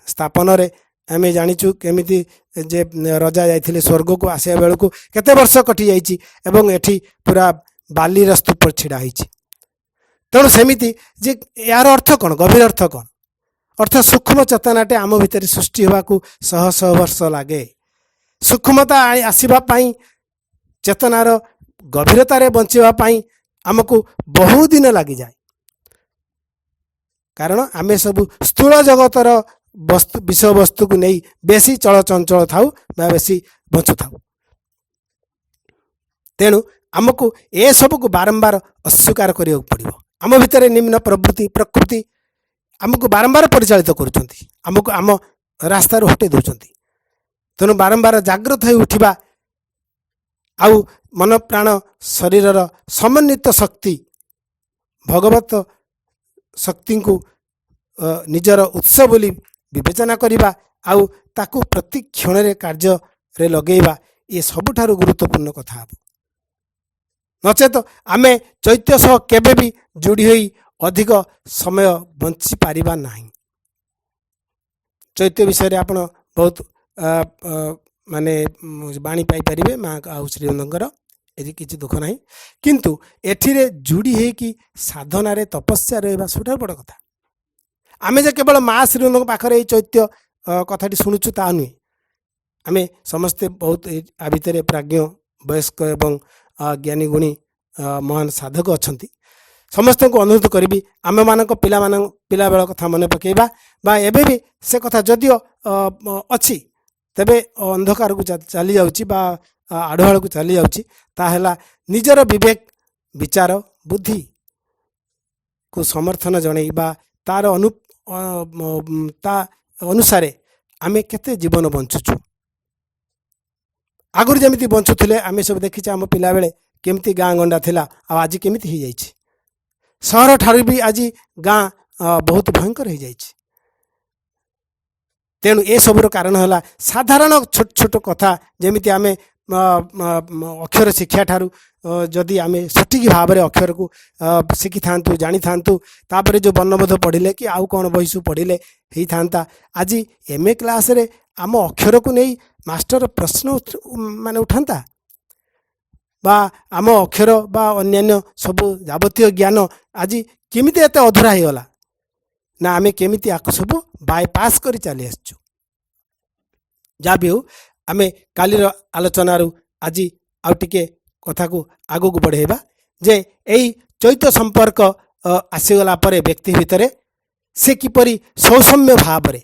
ସ୍ଥାପନରେ ଆମେ ଜାଣିଛୁ କେମିତି ଯେ ରଜା ଯାଇଥିଲେ ସ୍ୱର୍ଗକୁ ଆସିବା ବେଳକୁ କେତେ ବର୍ଷ କଟିଯାଇଛି ଏବଂ ଏଠି ପୁରା ବାଲିର ସ୍ତୂପ ଛିଡ଼ା ହେଇଛି। ତେଣୁ ସେମିତି ଯେ ଏହାର ଅର୍ଥ କ'ଣ ଗଭୀର ଅର୍ଥ କ'ଣ ଅର୍ଥ ସୂକ୍ଷ୍ମ ଚେତନାଟେ ଆମ ଭିତରେ ସୃଷ୍ଟି ହେବାକୁ ଶହ ଶହ ବର୍ଷ ଲାଗେ। ସୂକ୍ଷ୍ମତା ଆସିବା ପାଇଁ ଚେତନାର ଗଭୀରତାରେ ବଞ୍ଚିବା ପାଇଁ ଆମକୁ ବହୁ ଦିନ ଲାଗିଯାଏ। କାରଣ ଆମେ ସବୁ ସ୍ଥୂଳ ଜଗତର ବିଷୟବସ୍ତୁକୁ ନେଇ ବେଶୀ ଚଳଚଞ୍ଚଳ ଥାଉ ବା ବେଶୀ ବଞ୍ଚୁଥାଉ। ତେଣୁ ଆମକୁ ଏସବୁକୁ ବାରମ୍ବାର ଅସ୍ୱୀକାର କରିବାକୁ ପଡ଼ିବ। ଆମ ଭିତରେ ନିମ୍ନ ପ୍ରକୃତି ଆମକୁ ବାରମ୍ବାର ପରିଚାଳିତ କରୁଛନ୍ତି, ଆମକୁ ଆମ ରାସ୍ତାରୁ ହଟେଇ ଦେଉଛନ୍ତି। ତେଣୁ ବାରମ୍ବାର ଜାଗ୍ରତ ହୋଇ ଉଠିବା ଆଉ ମନ ପ୍ରାଣ ଶରୀରର ସମନ୍ୱିତ ଶକ୍ତି ଭଗବତ ଶକ୍ତିଙ୍କୁ ନିଜର ଉତ୍ସ ବୋଲି ବିବେଚନା କରିବା ଆଉ ତାକୁ ପ୍ରତି କ୍ଷଣରେ କାର୍ଯ୍ୟରେ ଲଗେଇବା ଏ ସବୁଠାରୁ ଗୁରୁତ୍ୱପୂର୍ଣ୍ଣ କଥା ହେବ। ନଚେତ ଆମେ ଚୈତ୍ୟ ସହ କେବେ ବି ଯୋଡ଼ି ହୋଇ ଅଧିକ ସମୟ ବଞ୍ଚିପାରିବା ନାହିଁ। ଚୈତ୍ୟ ବିଷୟରେ ଆପଣ ବହୁତ ମାନେ ବାଣୀ ପାଇପାରିବେ ମା ଆଉ ଶ୍ରୀନନ୍ଦଙ୍କର, ଏଠି କିଛି ଦୁଃଖ ନାହିଁ। କିନ୍ତୁ ଏଠିରେ ଯୋଡ଼ି ହେଇକି ସାଧନାରେ ତପସ୍ୟା ରହିବା ସବୁଠାରୁ ବଡ଼ କଥା। ଆମେ ଯେ କେବଳ ମା ଶ୍ରୀନନ୍ଦଙ୍କ ପାଖରେ ଏଇ ଚୈତ୍ୟ କଥାଟି ଶୁଣୁଛୁ ତାହା ନୁହେଁ। ଆମେ ସମସ୍ତେ ବହୁତ ଆ ଭିତରେ ପ୍ରାଜ୍ଞ ବୟସ୍କ ଏବଂ ଜ୍ଞାନୀ ଗୁଣୀ ମହାନ ସାଧକ ଅଛନ୍ତି। ସମସ୍ତଙ୍କୁ ଅନୁରୋଧ କରିବି ଆମମାନଙ୍କ ପିଲାବେଳ କଥା ମନେ ପକାଇବା ବା ଏବେ ବି ସେ କଥା ଯଦିଓ ଅଛି ତେବେ ଅନ୍ଧକାରକୁ ଚାଲି ଯାଉଛି ବା ଆଢ଼ୁଆଳକୁ ଚାଲି ଯାଉଛି। ତାହା ହେଲା ନିଜର ବିବେକ ବିଚାର ବୁଦ୍ଧିକୁ ସମର୍ଥନ ଜଣାଇ ବା ତା ଅନୁସାରେ ଆମେ କେତେ ଜୀବନ ବଞ୍ଚୁଛୁ। ଆଗରୁ ଯେମିତି ବଞ୍ଚୁଥିଲେ ଆମେ ସବୁ ଦେଖିଛେ ଆମ ପିଲାବେଳେ କେମିତି ଗାଁ ଗଣ୍ଡା ଥିଲା ଆଉ ଆଜି କେମିତି ହେଇଯାଇଛି। सहर ठारू भी आज गाँ बहुत भयंकर हो जाइए। तेणु ए सबुर कारण है साधारण छोट छोट कथा जमीती आम अक्षर शिक्षा ठारू जदि आम सठिक भाव में अक्षर को शिखी था जानी था तापर जो वर्णबोध पढ़िले कि आउ कौन बहिषु पढ़िले ही था। आज एमए क्लास रे आम अक्षर को नहीं मास्टर प्रश्न माने उठाता बा आम अक्षर बा अन्यान्य सब जावतीय ज्ञान आज केमिति एते अधूरा हो गला ना आमे केमिति आक सब बायपास कर चली आसचु। जहाँ भी हो आमे कालीर आलोचनारू आज आउ टिके कथा को आगो को बढ़ेबा जे एई चैत्य संपर्क आसीगला परे व्यक्ति भितरे से किपरि सौसम्य भाव रे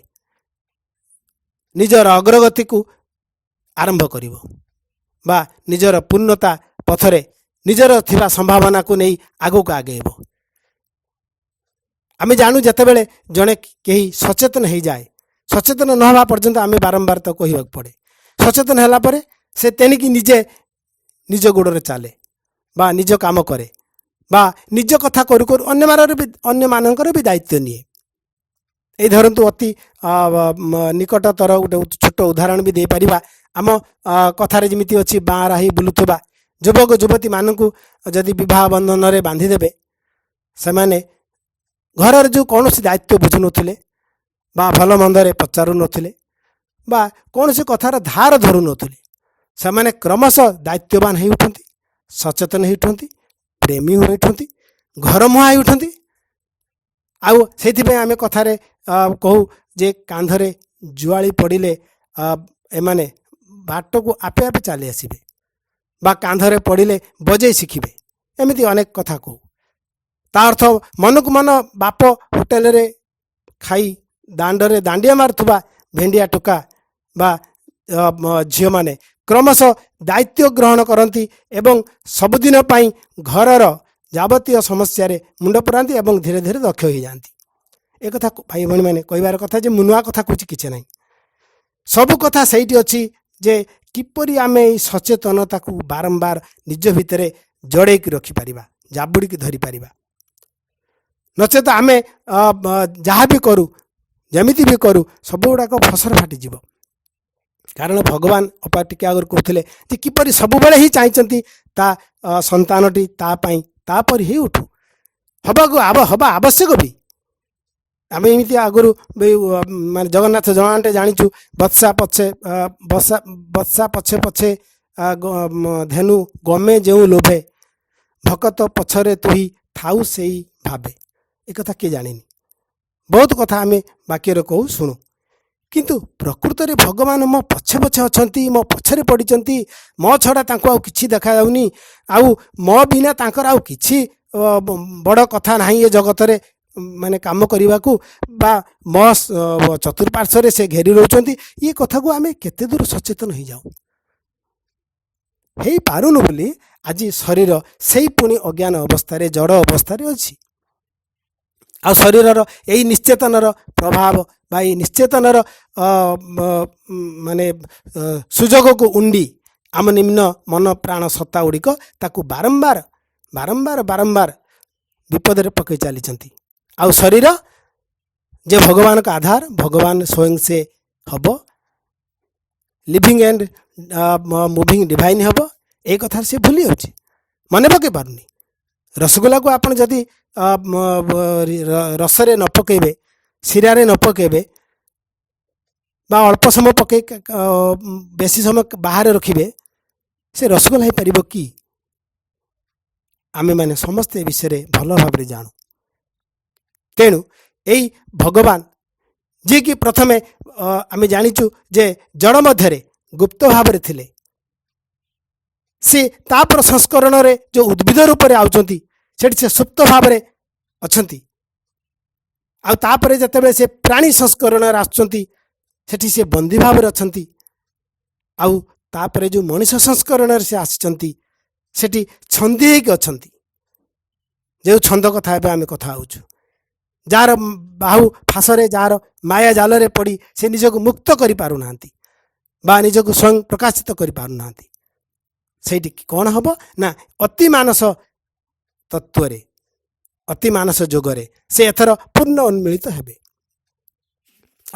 निजर अग्रगति को आरंभ करिवो बा निजर पूर्णता पथरे निजर थिबा संभावना को नहीं आगो को आगेबो। आमे जानू जतेबेले जणे केही सचेतन हो जाए सचेतन न हवा पर्यंत आमे बारंबार तो कहवाक पड़े सचेतन होला परे से तेणिकी निजे निज गोड़े चले बा निज काम करे बा निज कथा करू करू अन्य मानकर भी दायित्व निए। ये धरतु अति निकटतर गोटे छोट उदाहरण भी दे पारिबा आम कथार जमीती अच्छी बाँराही बुलुवा युवक युवती मानू जदि विवाह बंधन रे बांधिदेवे से माने घर जो कौन दायित्व बुझु नथिले बा भल मंदरे पचारू नथिले बा कौन कथार धार धरू नथिले से माने क्रमशः दायित्ववान हो उठती सचेतन हो उठती प्रेमी हो उठती घर मुहा हो उठती। आउ से आम कथार कहू जे कांधरे जुआली पड़िले एमाने बाट को आपे आपे चली आसबे बा कांधरे पड़िले बजे शिखिबे एमती अनेक कथा कहू। ता अर्थ मन को मन बाप होटेल रे खाई दांडरे दांडिया मारुवा भेंडिया टोका बा झील माने क्रमशः दायित्व ग्रहण करती एवं सबुदिन पाई घरर जावतीय समस्या रे मुंड पुरांती एवं धीरे धीरे दक्ष हो जाती। एक कथा भाई भणी मैंने कहबार कथा जे मुनुआ कथा कुछ किसी ना सब कथा सही अच्छी जे किपरि आमे सचेतनता को बारंबार निज भितर जड़े रखिपर जाबुड़ी धरी पारिबा नचेत आमे जहाँ भी करूँ जमीती भी करूँ सब गुड़ाक फसर फाटिଯିବ। कारण भगवान अपा टिके आगर कहते जे किपरि सबुबले ही चाहती ता संतानटी तापाई तापर ही उठू हवा हवा आवश्यक भी आम एमती आगुरी माने जगन्नाथ जनाटे जाचु बत्सा पछे बत्सा पछे पछे धेनु गमे जो लोभे भकत पछरे तुही थाऊ से भावे एक कथा किए जानी बहुत कथा आम बाक्यर कहू शुणु किंतु प्रकृत रे भगवान मो पछे पछे अछंती मो पछरे पड़िचंती मो छड़ा तांको आउ किछि देखा जाउनी आउ मो बिना तांकर आउ किछि बड़ कथा नाही ए जगत रे माने काम करने को बा मो चतुर्पार्श्व से घेरी रोचंती ये कथा को आमे केते दूर सचेतन हो जाऊ हे पारुनु बोली आज शरीर से पुणी अज्ञान अवस्था जड़ अवस्था अच्छी आ शरीरर यही निश्चेतनर प्रभाव बा निश्चेतनर माने सुजोग को उंडी आम निम्न मन प्राण सत्ता गुड़िक ताकू बारंबार बारंबार बारंबार विपद पकई चली आउ शरीर जे भगवान का आधार भगवान स्वयं से हब लिविंग एंड मुविंग डिवाइन हब ए कथा से भूली जाऊँ मन पकई पारुनी रसगोला को आपन जदि रसरे न पकेबे सिरारे न पकेबे बा अल्प समय पके बेसी समय बाहर रखिबे से रसगोला हो पारिबो कि आमे माने समस्ते विषय भल भाव जानू। तेणु यही भगवान जी कि प्रथमे आमे जानिचु जे जड़ मध्य गुप्त भाव थिले से तापर संस्करण रे जो उद्भिद रूप से आउचंती सेठी से सुप्त भाव में अछंती आ तापर जतेबेले से प्राणी संस्करण आसुचंती सेठी से बंदी भाव में अछंती आउ तापर जो मनुष्य संस्करण से आसिचंती सेठी छंदी हेकि अछंती जो छंद कथा एबे आमे कथा होउछु जार बाहु फासरे जार माया जाल रे पड़ी से निजको मुक्त करि पारु नांती बा निजको स्वयं प्रकाशित करि पारु नांती सेठी कौन हबो ना अति मानस तत्व रे ଅତି ମାନସ ଯୋଗରେ ସେ ଏଥର ପୂର୍ଣ୍ଣ ଉନ୍ମିଳିତ ହେବେ।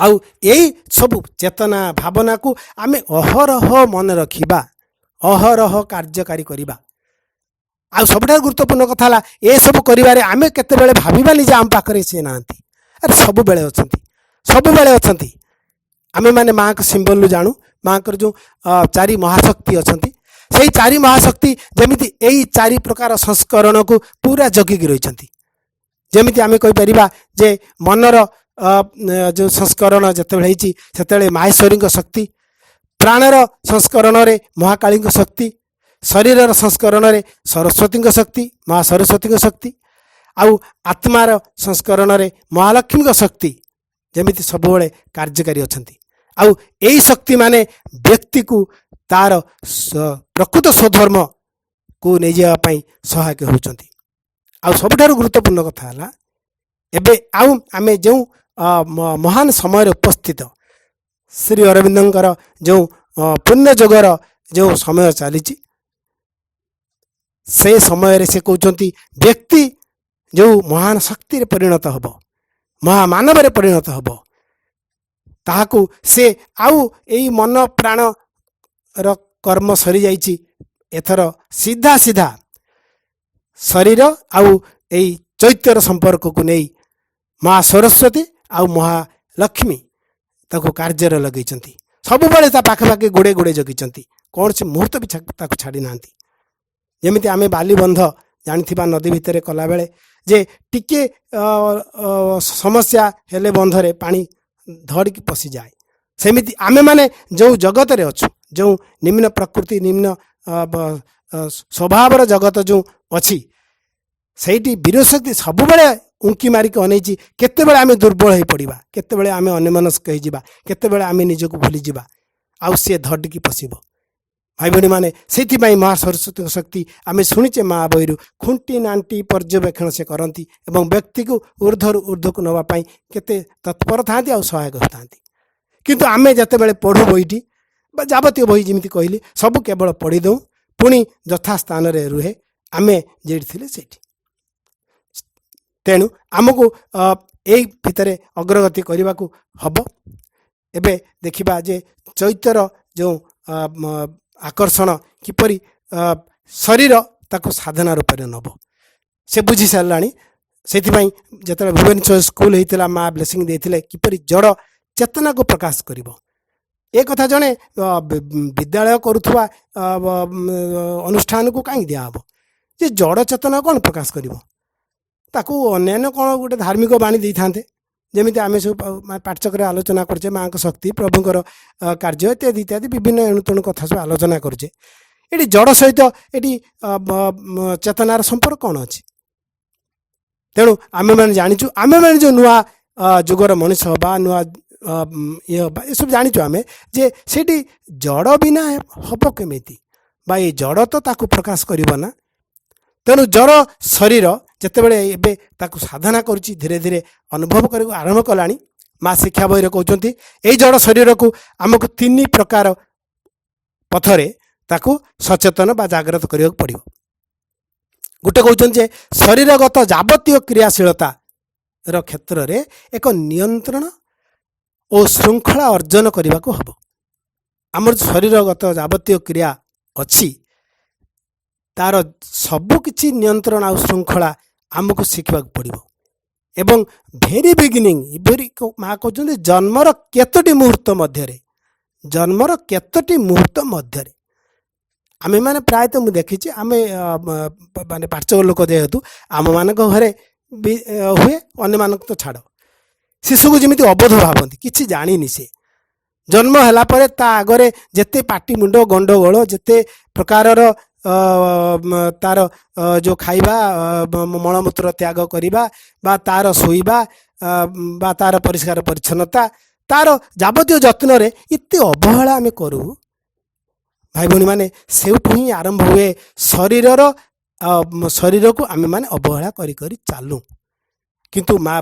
ଆଉ ଏଇ ସବୁ ଚେତନା ଭାବନାକୁ ଆମେ ଅହରହ ମନେ ରଖିବା, ଅହରହ କାର୍ଯ୍ୟକାରୀ କରିବା। ଆଉ ସବୁଠାରୁ ଗୁରୁତ୍ୱପୂର୍ଣ୍ଣ କଥା ହେଲା ଏସବୁ କରିବାରେ ଆମେ କେତେବେଳେ ଭାବିବାନି ଯେ ଆମ ପାଖରେ ସେ ନାହାନ୍ତି। ଆରେ ସବୁବେଳେ ଅଛନ୍ତି, ସବୁବେଳେ ଅଛନ୍ତି। ଆମେମାନେ ମାଆଙ୍କ ସିମ୍ବଲରୁ ଜାଣୁ ମାଆଙ୍କର ଯେଉଁ 4 ମହାଶକ୍ତି ଅଛନ୍ତି, ସେଇ 4 ମହାଶକ୍ତି ଯେମିତି ଏଇ 4 ପ୍ରକାର ସଂସ୍କରଣକୁ ପୁରା ଜଗିକି ରହିଛନ୍ତି। ଯେମିତି ଆମେ କହିପାରିବା ଯେ ମନର ଯେଉଁ ସଂସ୍କରଣ ଯେତେବେଳେ ହେଇଛି ସେତେବେଳେ ମାହେଶ୍ୱରୀଙ୍କ ଶକ୍ତି, ପ୍ରାଣର ସଂସ୍କରଣରେ ମହାକାଳୀଙ୍କ ଶକ୍ତି, ଶରୀରର ସଂସ୍କରଣରେ ସରସ୍ୱତୀଙ୍କ ଶକ୍ତି, ମା ସରସ୍ୱତୀଙ୍କ ଶକ୍ତି, ଆଉ ଆତ୍ମାର ସଂସ୍କରଣରେ ମହାଲକ୍ଷ୍ମୀଙ୍କ ଶକ୍ତି ଯେମିତି ସବୁବେଳେ କାର୍ଯ୍ୟକାରୀ ଅଛନ୍ତି। ଆଉ ଏଇ ଶକ୍ତିମାନେ ବ୍ୟକ୍ତିକୁ ତାର ପ୍ରକୃତ ସ୍ୱଧର୍ମକୁ ନେଇଯିବା ପାଇଁ ସହାୟକ ହେଉଛନ୍ତି। ଆଉ ସବୁଠାରୁ ଗୁରୁତ୍ୱପୂର୍ଣ୍ଣ କଥା ହେଲା ଏବେ ଆଉ ଆମେ ଯେଉଁ ମହାନ ସମୟରେ ଉପସ୍ଥିତ ଶ୍ରୀ ଅରବିନ୍ଦଙ୍କର ଯେଉଁ ପୁଣ୍ୟ ଯୋଗର ଯେଉଁ ସମୟ ଚାଲିଛି, ସେ ସମୟରେ ସେ କହୁଛନ୍ତି ବ୍ୟକ୍ତି ଯେଉଁ ମହାନ ଶକ୍ତିରେ ପରିଣତ ହେବ, ମହାମାନବରେ ପରିଣତ ହେବ, ତାହାକୁ ସେ ଆଉ ଏଇ ମନ ପ୍ରାଣର କର୍ମ ସରିଯାଇଛି, ଏଥର ସିଧା ସିଧା ଶରୀର ଆଉ ଏଇ ଚୈତ୍ୟର ସମ୍ପର୍କକୁ ନେଇ ମା ସରସ୍ୱତୀ ଆଉ ମହାଲକ୍ଷ୍ମୀ ତାକୁ କାର୍ଯ୍ୟରେ ଲଗେଇଛନ୍ତି। ସବୁବେଳେ ତା ପାଖାପାଖି ଗୋଡ଼େ ଗୋଡ଼େ ଜଗିଛନ୍ତି, କୌଣସି ମୁହୂର୍ତ୍ତ ବି ତାକୁ ଛାଡ଼ି ନାହାନ୍ତି। ଯେମିତି ଆମେ ବାଲିବନ୍ଧ ଜାଣିଥିବା ନଦୀ ଭିତରେ କଲାବେଳେ ଯେ ଟିକେ ସମସ୍ୟା ହେଲେ ବନ୍ଧରେ ପାଣି ଧଡ଼ିକି ପଶିଯାଏ, ସେମିତି ଆମେମାନେ ଯେଉଁ ଜଗତରେ ଅଛୁ, ଯେଉଁ ନିମ୍ନ ପ୍ରକୃତି ନିମ୍ନ ସ୍ୱଭାବର ଜଗତ ଯେଉଁ ଅଛି, ସେଇଠି ବୀରଶକ୍ତି ସବୁବେଳେ ଉଙ୍କି ମାରିକି ଅନେଇଛି କେତେବେଳେ ଆମେ ଦୁର୍ବଳ ହୋଇପଡ଼ିବା, କେତେବେଳେ ଆମେ ଅନ୍ୟମନସ୍କ ହେଇଯିବା, କେତେବେଳେ ଆମେ ନିଜକୁ ଭୁଲିଯିବା, ଆଉ ସିଏ ଧଡ଼ିକି ପଶିବ। ଭାଇ ଭଉଣୀମାନେ, ସେଇଥିପାଇଁ ମା ସରସ୍ୱତୀଙ୍କ ଶକ୍ତି ଆମେ ଶୁଣିଛେ ମା ବହିରୁ ଖୁଣ୍ଟି ନାଣ୍ଟି ପର୍ଯ୍ୟବେକ୍ଷଣ ସେ କରନ୍ତି ଏବଂ ବ୍ୟକ୍ତିକୁ ଉର୍ଦ୍ଧ୍ୱରୁ ଉର୍ଦ୍ଧ୍ୱକୁ ନେବା ପାଇଁ କେତେ ତତ୍ପର ଥାନ୍ତି ଆଉ ସହାୟକ ହୋଇଥାନ୍ତି। କିନ୍ତୁ ଆମେ ଯେତେବେଳେ ପଢ଼ୁ ବହିଟି ବା ଯାବତୀୟ ବହି ଯେମିତି କହିଲି ସବୁ କେବଳ ପଢ଼ିଦେଉ, ପୁଣି ଯଥାସ୍ଥାନରେ ରୁହେ, ଆମେ ଯେଉଁଠି ଥିଲେ ସେଇଠି। ତେଣୁ ଆମକୁ ଏଇ ଭିତରେ ଅଗ୍ରଗତି କରିବାକୁ ହେବ। ଏବେ ଦେଖିବା ଯେ ଚୈତ୍ୟର ଯେଉଁ ଆକର୍ଷଣ କିପରି ଶରୀର ତାକୁ ସାଧନା ରୂପରେ ନେବ ସେ ବୁଝି ସାରିଲାଣି। ସେଥିପାଇଁ ଯେତେବେଳେ ଭୁବନେଶ୍ୱର ସ୍କୁଲ ହେଇଥିଲା ମା ବ୍ଲେସିଂ ଦେଇଥିଲେ କିପରି ଜଡ଼ ଚେତନାକୁ ପ୍ରକାଶ କରିବ। ଏ କଥା ଜଣେ ବିଦ୍ୟାଳୟ କରୁଥିବା ଅନୁଷ୍ଠାନକୁ କାହିଁକି ଦିଆହେବ ଯେ ଜଡ଼ ଚେତନା କ'ଣ ପ୍ରକାଶ କରିବ? ତାକୁ ଅନ୍ୟାନ୍ୟ କ'ଣ ଗୋଟେ ଧାର୍ମିକ ବାଣୀ ଦେଇଥାନ୍ତେ, ଯେମିତି ଆମେ ସବୁ ପାଠଚକ୍ରରେ ଆଲୋଚନା କରୁଛେ ମାଆଙ୍କ ଶକ୍ତି, ପ୍ରଭୁଙ୍କର କାର୍ଯ୍ୟ ଇତ୍ୟାଦି ଇତ୍ୟାଦି ବିଭିନ୍ନ ଏଣୁତେଣୁ କଥା ସବୁ ଆଲୋଚନା କରୁଛେ। ଏଠି ଜଡ଼ ସହିତ ଏଠି ଚେତନାର ସମ୍ପର୍କ କ'ଣ ଅଛି? ତେଣୁ ଆମେମାନେ ଜାଣିଛୁ, ଆମେମାନେ ଯେଉଁ ନୂଆ ଯୁଗର ମଣିଷ ହେବା, ନୂଆ ଇଏ ହେବା, ଏସବୁ ଜାଣିଛୁ ଆମେ ଯେ ସେଇଠି ଜଡ଼ ବିନା ହେବ କେମିତି, ବା ଏଇ ଜଡ଼ ତ ତାକୁ ପ୍ରକାଶ କରିବ ନା। ତେଣୁ ଜଡ଼ ଶରୀର ଯେତେବେଳେ ଏବେ ତାକୁ ସାଧନା କରୁଛି, ଧୀରେ ଧୀରେ ଅନୁଭବ କରିବାକୁ ଆରମ୍ଭ କଲାଣି, ମା ଶିକ୍ଷା ବହିରେ କହୁଛନ୍ତି ଏଇ ଜଡ଼ ଶରୀରକୁ ଆମକୁ 3 ପ୍ରକାର ପଥରେ ତାକୁ ସଚେତନ ବା ଜାଗ୍ରତ କରିବାକୁ ପଡ଼ିବ। ଗୋଟେ କହୁଛନ୍ତି ଯେ ଶରୀରଗତ ଯାବତୀୟ କ୍ରିୟାଶୀଳତାର କ୍ଷେତ୍ରରେ ଏକ ନିୟନ୍ତ୍ରଣ ଓ ଶୃଙ୍ଖଳା ଅର୍ଜନ କରିବାକୁ ହେବ। ଆମର ଶରୀରଗତ ଯାବତୀୟ କ୍ରିୟା ଅଛି, ତାର ସବୁ କିଛି ନିୟନ୍ତ୍ରଣ ଆଉ ଶୃଙ୍ଖଳା ଆମକୁ ଶିଖିବାକୁ ପଡ଼ିବ। ଏବଂ ଭେରି ବିଗିନିଂ, ମା କହୁଛନ୍ତି ଜନ୍ମର କେତୋଟି ମୁହୂର୍ତ୍ତ ମଧ୍ୟରେ ଆମେମାନେ ପ୍ରାୟତଃ ମୁଁ ଦେଖିଛି, ଆମେ ମାନେ ପାଚକ ଲୋକ ଯେହେତୁ ଆମମାନଙ୍କ ଘରେ ବି ହୁଏ, ଅନ୍ୟମାନଙ୍କୁ ତ ଛାଡ଼, ଶିଶୁକୁ ଯେମିତି ଅବୋଧ ଭାବନ୍ତି, କିଛି ଜାଣିନି। ସେ ଜନ୍ମ ହେଲା ପରେ ତା ଆଗରେ ଯେତେ ପାଟି ମୁଣ୍ଡ ଗଣ୍ଡଗୋଳ, ଯେତେ ପ୍ରକାରର ତାର ଯେଉଁ ଖାଇବା, ମଳମୂତ୍ର ତ୍ୟାଗ କରିବା, ବା ତାର ଶୋଇବା, ବା ତାର ପରିଷ୍କାର ପରିଚ୍ଛନ୍ନତା, ତାର ଯାବତୀୟ ଯତ୍ନରେ ଏତେ ଅବହେଳା ଆମେ କରୁ। ଭାଇ ଭଉଣୀମାନେ, ସେଇଠୁ ହିଁ ଆରମ୍ଭ ହୁଏ ଶରୀରକୁ ଆମେମାନେ ଅବହେଳା କରି କରି ଚାଲୁ। କିନ୍ତୁ ମା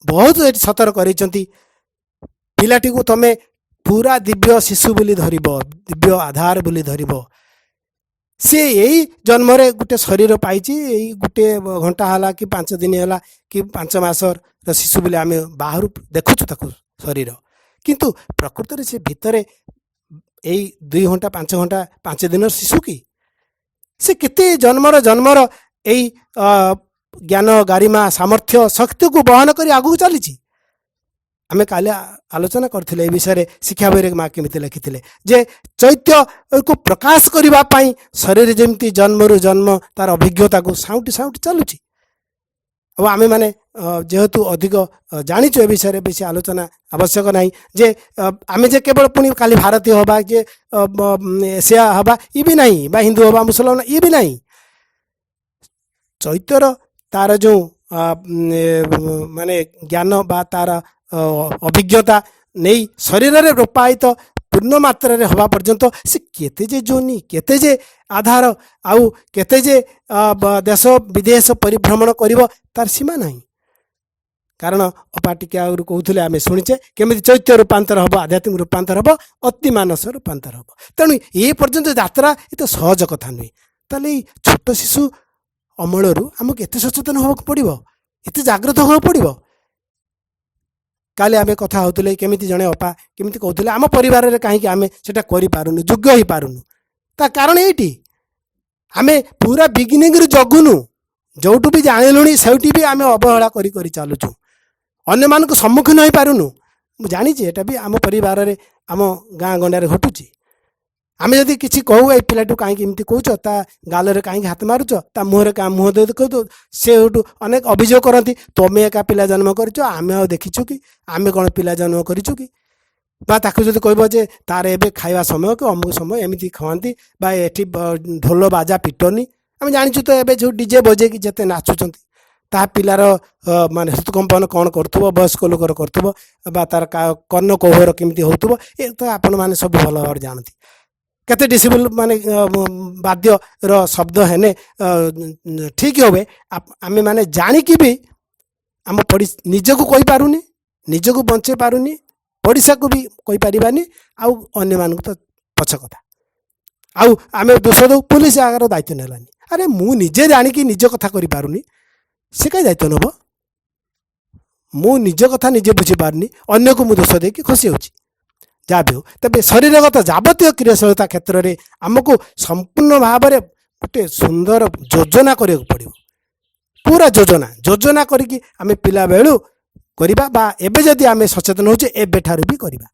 ବହୁତ ଏଠି ସତର୍କ କରିଛନ୍ତି, ପିଲାଟିକୁ ତମେ ପୁରା ଦିବ୍ୟ ଶିଶୁ ବୋଲି ଧରିବ, ଦିବ୍ୟ ଆଧାର ବୋଲି ଧରିବ, सी यही जन्म गोटे शरीर पाई गोटे घंटा है कि 5 दिन है कि 5 मासर शिशु बोले आम बाहर देखुचु ताकू शरीर किंतु प्रकृत से भितर यही 2 घंटा 5 घंटा 5 दिन शिशु कि से केते जन्मर यही ज्ञान गारिमा सामर्थ्य शक्ति को बहन कर आगू चली आमे काले आलोचना करथिले ए विषय शिक्षा बही माँ केमिति लिखिथिले जे चैत्य को प्रकाश करिबा पई शरीर जेमती जन्मरु जन्म तार अभिज्ञता को साउटी साउटी चलुची अब आमे माने जेहेतु अधिक जानिछु ए विषय बेसी आलोचना आवश्यक नाही जे आमे जे केवल पुनी काली भारतीय हबा जे एशिया हबा ई भी नाही बा हिंदू हबा मुसलमान ई भी नाही चैत्यर तार जो माने ज्ञान बा तार अभिज्ञता नहीं शरीर रे रूपायित पूर्ण मात्रा रे हवा पर्यंत से केते जे जोनी केते जे आधार आउ केते जे देश विदेश परिभ्रमण करिवो तार सीमा नहीं कारण अपा टिके आउर कहउथले आमे सुनिचे केमिति चैत्य रूपांतर हबो आध्यात्मिक रूपांतर हबो अति मानस रूपांतर हबो तेणु ए पर्यंत यात्रा एत सहज कथा नुई ताले छोट शिशु अमलरू आमको एते सचेतन होबाक पड़िबो एते जागृत होबाक पड़िबो काले आमे कथा होतले केमिति जणे अपा केमिति कहउथले आम परिवार रे काहे कि आमे सेटा करि पारुनु योग्य ही पारुनु ता कारण एटी आमे पूरा बिगिनिंग रे जगुनु जोटु भी जानिलुनी सेउटी भी आमे अवहेला करि करि चालुछु अन्य मानको सम्मुखीन होई पारुनु मु जानि जे एटा भी आम परिवार रे आम गां गंडा रे घटुची आमे जदि किछि कहू ए पिलाटू काहे कि एमति कहउछ ता गाल रे काहे हाथ मारुछ ता मुह रे का मुह दे कहू से होटू अनेक अभियोग करती तमे एका पिला जन्म करिछ आमे आ देखिछु कि आमे कोन पिला जन्म करिछु कि बा ताकू जदि कहबो जे तार एबे खाइबा समय कि अमुक समय एमिति खवांती बा एठी ढोल बाजा पिटनी आमे जानिछु तो एबे जो डीजे बजे कि जते नाचुचंती ता पिलार माने हृदकंपन कौन करथबो वयस्क लोकर करथबो बा तार कर्ण कोहर केमिति होथबो ए तो आपण माने सब भल भाव जानती केते डिसिबल माने वाद्य रो शब्द हेने ठीक होबे आमे माने जानि कि भी आम निज को कहि पारुनी निज को बंचे पारुनी पड़िसा को भी कहि पारिबानी आउ अन्य मान तो पछ कथा आउ आमे दोष दो पुलिस आगर दायित्व नेलानी अरे मु निजे जानि कि निज कथा करि पारुनी से कई दायित्व नब मु निज कथा निजे बुझी पारुनी अन्य को मु दोष दे कि खुशी होची जहाँ भी हो तेज शरीरगत जावतीय क्रियाशीलता क्षेत्र में आमको संपूर्ण भाव में गोटे सुंदर योजना करा पड़ो पूरा योजना योजना करी आम पिला बेलू करवा एबे जदि आम सचेतन होचे एबे ठारू भी करवा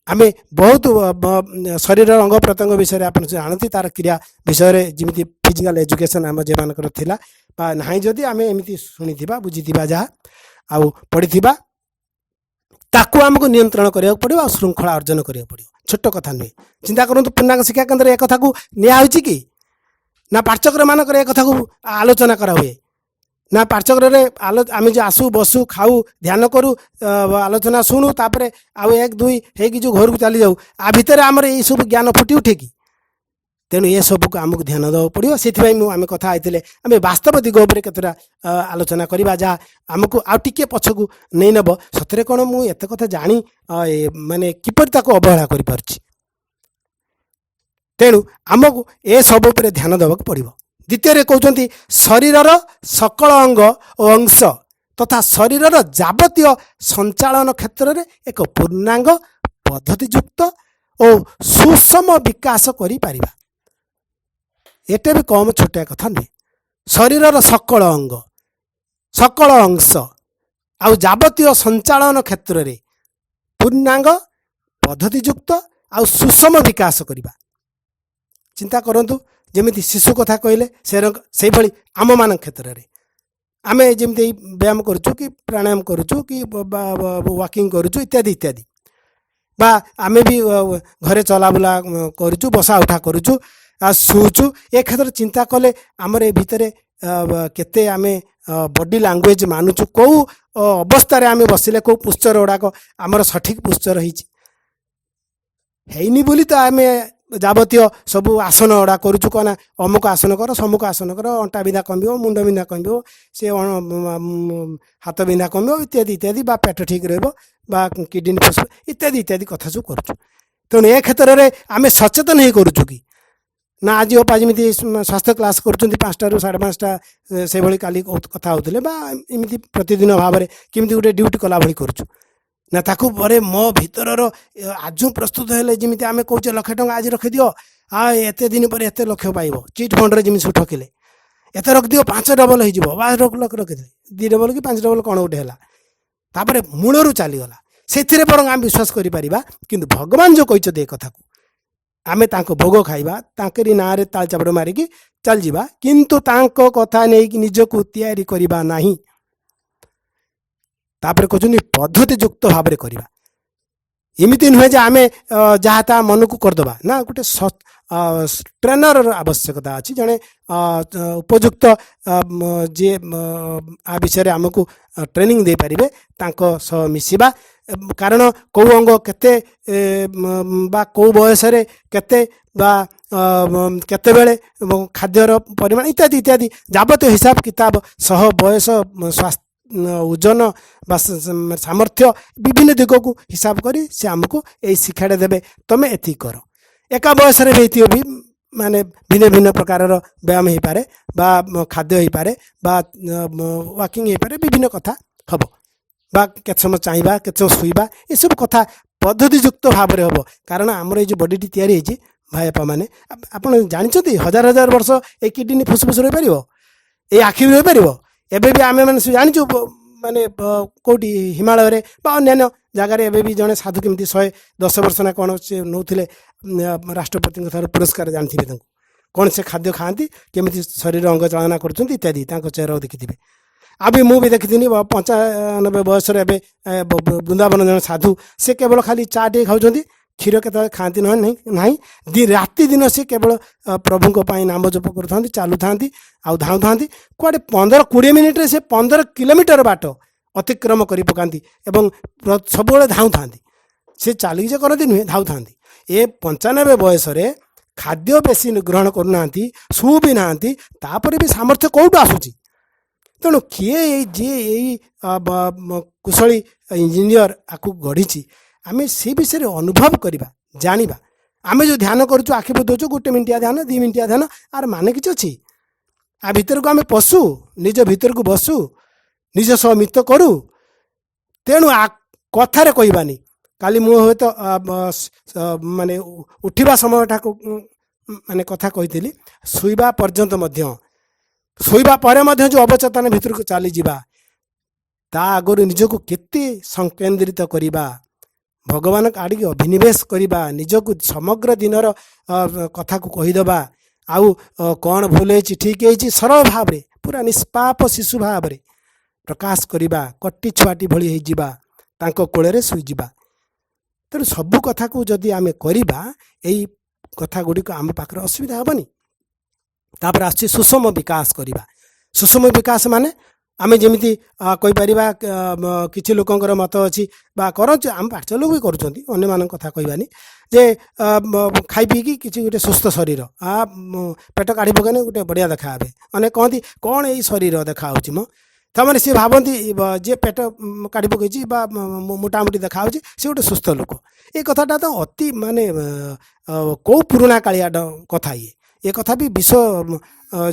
आम बहुत शरीर अंग प्रत्यंग विषय आप जानती तार क्रिया विषय जमी फिजिकल एजुकेशन आम जे मानकर थिला बा नाही जदि आम एमती शुणी बुझी जहाँ आउ पढ़ी ताकू आमको नियंत्रण करा पड़ो आ श्रृंखला अर्जन करा पड़ो छोट कथा नुहे चिंता करूँ पूर्णांग शिक्षा केन्द्र एक कथा को निया कि ना पाठचक्र मानक एक कथा को आलोचना करा हुए ना पाठचक्र आम जो आसू बसु खाऊ ध्यान करूँ आलोचना शुणु तापर आउ 1 2 है जो घर को चली जाऊ आ भितर आमर ये सब ज्ञान फुटी उठे कि तेणु ये सब को आमको ध्यान देवा पड़ो से आम कथा आते आम वास्तव दिग उपर केतटा आलोचना करवा जहाँ आमको आउ टिके पछकू नहीं नब सतरे कौन मुझे एत कथा जानी माने किपर ताको अवहेला कर पारुछि तेणु आमको ए सब उपर ध्यान देवा पड़ो द्वितीय कहते शरीरर सकल अंग और अंश तथा शरीरर जावतीय संचालन क्षेत्र में एक पूर्णांग पद्धतियुक्त और सुषम विकास करि पारिबा एटे भी कम छोटिया कथा नुहे शरीरर सकल अंग सकल अंश आउ जावतीय संचालन क्षेत्र में पूर्णांग पद्धतियुक्त आउ सुषम विकास करवा चिंता करंतु जेमिति शिशु कथा कहले से भली आम मान क्षेत्र में आमे जेमिति व्यायाम करूँ कि प्राणायाम करूँ कि वॉकिंग करूँ इत्यादि इत्यादि बा आमे भी घरे चलाबुला करूँ बसा उठा करूँ शुचु ए क्षेत्र चिंता कले आमर ए भितर केते आमे बॉडी लैंग्वेज मानुचु कौ अवस्था आमे बसिले कौ पुस्चर गुड़ाक आमर सठिक पुस्चर होनी बोली तो आमे जावतीय सब आसन गुड़ा करूँ कौन अमुक आसन कर समुक आसन कर अंटा बिंधा कम मुंड बिंधा कम से हाथ बिंधा कम इत्यादि इत्यादि बा पेट ठीक रहा किडनी फुस इत्यादि इत्यादि कथा सब करूँ तेणु ए क्षेत्र में आम सचेतन ही करूँ कि ନା ଆଜି ଅପା ଯେମିତି ସ୍ୱାସ୍ଥ୍ୟ କ୍ଲାସ୍ କରୁଛନ୍ତି 5ଟାରୁ 5:30 ସେଇଭଳି କାଲି କଥା ହେଉଥିଲେ ବା ଏମିତି ପ୍ରତିଦିନ ଭାବରେ କେମିତି ଗୋଟେ ଡ୍ୟୁଟି କଲା ଭଳି କରୁଛୁ ନା ତାକୁ ପରେ ମୋ ଭିତରର ଆଜୁ ପ୍ରସ୍ତୁତ ହେଲେ ଯେମିତି ଆମେ କହୁଛେ 1,00,000 ଆଜି ରଖିଦିଅ ଏତେ ଦିନ ପରେ ଏତେ ଲକ୍ଷ ପାଇବ ଚିଟ୍ ଫଣ୍ଡରେ ଯେମିତି ସବୁ ଠକିଲେ ଏତେ ରଖିଦିଅ 5 ଡବଲ ହେଇଯିବ ବା ରଖିଦେଲେ 2 ଡବଲ କି 5 ଡବଲ କ'ଣ ଗୋଟେ ହେଲା ତାପରେ ମୂଳରୁ ଚାଲିଗଲା ସେଥିରେ ବରଂ ଆମେ ବିଶ୍ୱାସ କରିପାରିବା କିନ୍ତୁ ଭଗବାନ ଯେଉଁ କହିଛନ୍ତି ଏ କଥାକୁ ଆମେ ତାଙ୍କ ଭୋଗ ଖାଇବା ତାଙ୍କରି ନାଁରେ ତାଳ ଚାପଡ଼ ମାରିକି ଚାଲିଯିବା କିନ୍ତୁ ତାଙ୍କ କଥା ନେଇକି ନିଜକୁ ତିଆରି କରିବା ନାହିଁ ତାପରେ କହୁଛନ୍ତି ପଦ୍ଧତି ଯୁକ୍ତ ଭାବରେ କରିବା ଏମିତି ନୁହେଁ ଯେ ଆମେ ଯାହା ତାହା ମନକୁ କରିଦେବା ନା ଗୋଟେ ଟ୍ରେନରର ଆବଶ୍ୟକତା ଅଛି ଜଣେ ଉପଯୁକ୍ତ ଯିଏ ଆ ବିଷୟରେ ଆମକୁ ଟ୍ରେନିଂ ଦେଇପାରିବେ ତାଙ୍କ ସହ ମିଶିବା କାରଣ କେଉଁ ଅଙ୍ଗ କେତେ ବା କେଉଁ ବୟସରେ କେତେ ବା କେତେବେଳେ ଖାଦ୍ୟର ପରିମାଣ ଇତ୍ୟାଦି ଇତ୍ୟାଦି ଯାବତୀୟ ହିସାବ କିତାବ ସହ ବୟସ ସ୍ୱାସ୍ଥ୍ୟ ଓଜନ ବା ସାମର୍ଥ୍ୟ ବିଭିନ୍ନ ଦିଗକୁ ହିସାବ କରି ସେ ଆମକୁ ଏଇ ଶିକ୍ଷାଟା ଦେବେ ତମେ ଏତିକି କର ଏକା ବୟସରେ ହେଇଥିବ ବି ମାନେ ଭିନ୍ନ ଭିନ୍ନ ପ୍ରକାରର ବ୍ୟାୟାମ ହେଇପାରେ ବା ଖାଦ୍ୟ ହେଇପାରେ ବା ୱାକିଂ ହେଇପାରେ ବିଭିନ୍ନ କଥା ହେବ ବା କେତେ ସମୟ ଚାହିଁବା କେତେ ସମୟ ଶୋଇବା ଏସବୁ କଥା ପଦ୍ଧତିଯୁକ୍ତ ଭାବରେ ହେବ କାରଣ ଆମର ଏଇ ଯେଉଁ ବଡ଼ିଟି ତିଆରି ହେଇଛି ଭାଇ ବାପା ମାନେ ଆପଣ ଜାଣିଛନ୍ତି 1,000 ବର୍ଷ ଏଇ କିଡ଼ନୀ ଫୁସଫୁସ ରହିପାରିବ ଏଇ ଆଖି ବି ରହିପାରିବ ଏବେ ବି ଆମେ ମାନେ ଜାଣିଛୁ ମାନେ କେଉଁଠି ହିମାଳୟରେ ବା ଅନ୍ୟାନ୍ୟ ଜାଗାରେ ଏବେ ବି ଜଣେ ସାଧୁ କେମିତି 110 ବର୍ଷ ନା କ'ଣ ସେ ନେଉଥିଲେ ରାଷ୍ଟ୍ରପତିଙ୍କ ଠାରୁ ପୁରସ୍କାର ଜାଣିଥିବେ ତାଙ୍କୁ କ'ଣ ସେ ଖାଦ୍ୟ ଖାଆନ୍ତି କେମିତି ଶରୀର ଅଙ୍ଗ ଚାଳନା କରୁଛନ୍ତି ଇତ୍ୟାଦି ତାଙ୍କ ଚେହେରା ଦେଖିଥିବେ ଆଉ ବି ମୁଁ ବି ଦେଖିଥିଲି 95 ବୟସରେ ଏବେ ବୃନ୍ଦାବନ ଜଣେ ସାଧୁ ସେ କେବଳ ଖାଲି ଚା ଟିକେ ଖାଉଛନ୍ତି କ୍ଷୀର କେତେବେଳେ ଖାଆନ୍ତି ନାହିଁ ରାତି ଦିନ ସେ କେବଳ ପ୍ରଭୁଙ୍କ ପାଇଁ ନାମ ଜପ କରୁଥାନ୍ତି ଚାଲୁଥାନ୍ତି ଆଉ ଧାଉଁଥାନ୍ତି କୁଆଡ଼େ 15-20 ମିନିଟ୍ରେ ସେ 15 କିଲୋମିଟର ବାଟ ଅତିକ୍ରମ କରି ପକାନ୍ତି ଏବଂ ସବୁବେଳେ ଧାଉଁଥାନ୍ତି ସେ ଚାଲିକି ଯେ କରନ୍ତି ନୁହେଁ ଧାଉଁଥାନ୍ତି ଏ 95 ବୟସରେ ଖାଦ୍ୟ ବେଶୀ ଗ୍ରହଣ କରୁନାହାନ୍ତି ଶୁ ବି ନାହାନ୍ତି ତାପରେ ବି ସାମର୍ଥ୍ୟ କେଉଁଠୁ ଆସୁଛି ତେଣୁ କିଏ ଯିଏ ଏଇ କୁଶଳୀ ଇଞ୍ଜିନିୟର ଆକୁ ଗଢ଼ିଛି ଆମେ ସେ ବିଷୟରେ ଅନୁଭବ କରିବା ଜାଣିବା ଆମେ ଯେଉଁ ଧ୍ୟାନ କରୁଛୁ ଆଖି ବୁଝଉଛୁ 1 ମିନିଟିଆ ଧ୍ୟାନ 2 ମିନିଟିଆ ଧ୍ୟାନ ଆର ମାନେ କିଛି ଅଛି ଆ ଭିତରକୁ ଆମେ ପଶୁ ନିଜ ଭିତରକୁ ବସୁ ନିଜ ସହ ମିତ କରୁ ତେଣୁ କଥାରେ କହିବାନି କାଲି ମୁଁ ହୁଏତ ମାନେ ଉଠିବା ସମୟଟାକୁ ମାନେ କଥା କହିଥିଲି ଶୋଇବା ପର୍ଯ୍ୟନ୍ତ ମଧ୍ୟ ଶୋଇବା ପରେ ମଧ୍ୟ ଯେଉଁ ଅବଚେତନ ଭିତରକୁ ଚାଲିଯିବା ତା ଆଗରୁ ନିଜକୁ କେତେ ସଂକେନ୍ଦ୍ରିତ କରିବା ଭଗବାନଙ୍କ ଆଡ଼ିକି ଅଭିନିବେଶ କରିବା ନିଜକୁ ସମଗ୍ର ଦିନର କଥାକୁ କହିଦେବା ଆଉ କ'ଣ ଭୁଲ ହେଇଛି ଠିକ୍ ହେଇଛି ସରଳ ଭାବରେ ପୁରା ନିଷ୍ପାପ ଶିଶୁ ଭାବରେ ପ୍ରକାଶ କରିବା କଟି ଛୁଆଟି ଭଳି ହେଇଯିବା ତାଙ୍କ କୋଳରେ ଶୋଇଯିବା ତେଣୁ ସବୁ କଥାକୁ ଯଦି ଆମେ କରିବା ଏଇ କଥା ଗୁଡ଼ିକ ଆମ ପାଖରେ ଅସୁବିଧା ହେବନି ତାପରେ ଆସୁଛି ସୁଷମ ବିକାଶ କରିବା ସୁଷମ ବିକାଶ ମାନେ ଆମେ ଯେମିତି କହିପାରିବା କିଛି ଲୋକଙ୍କର ମତ ଅଛି ବା କରନ୍ତୁ ଆମ ପାଠ ଲୋକ ବି କରୁଛନ୍ତି ଅନ୍ୟମାନଙ୍କ କଥା କହିବାନି ଯେ ଖାଇ ପିଇକି କିଛି ଗୋଟେ ସୁସ୍ଥ ଶରୀର ପେଟ କାଢ଼ି ପକାଇଲେ ଗୋଟେ ବଢ଼ିଆ ଦେଖା ହେବେ ଅନେକ କହନ୍ତି କ'ଣ ଏଇ ଶରୀର ଦେଖାହେଉଛି ମ ତାମାନେ ସିଏ ଭାବନ୍ତି ଯିଏ ପେଟ କାଢ଼ି ପକାଇଛି ବା ମୋଟାମୋଟି ଦେଖାହେଉଛି ସେ ଗୋଟେ ସୁସ୍ଥ ଲୋକ ଏ କଥାଟା ତ ଅତି ମାନେ କେଉଁ ପୁରୁଣା କାଳିଆ କଥା ଏ କଥା ବି ବିଶ୍ୱ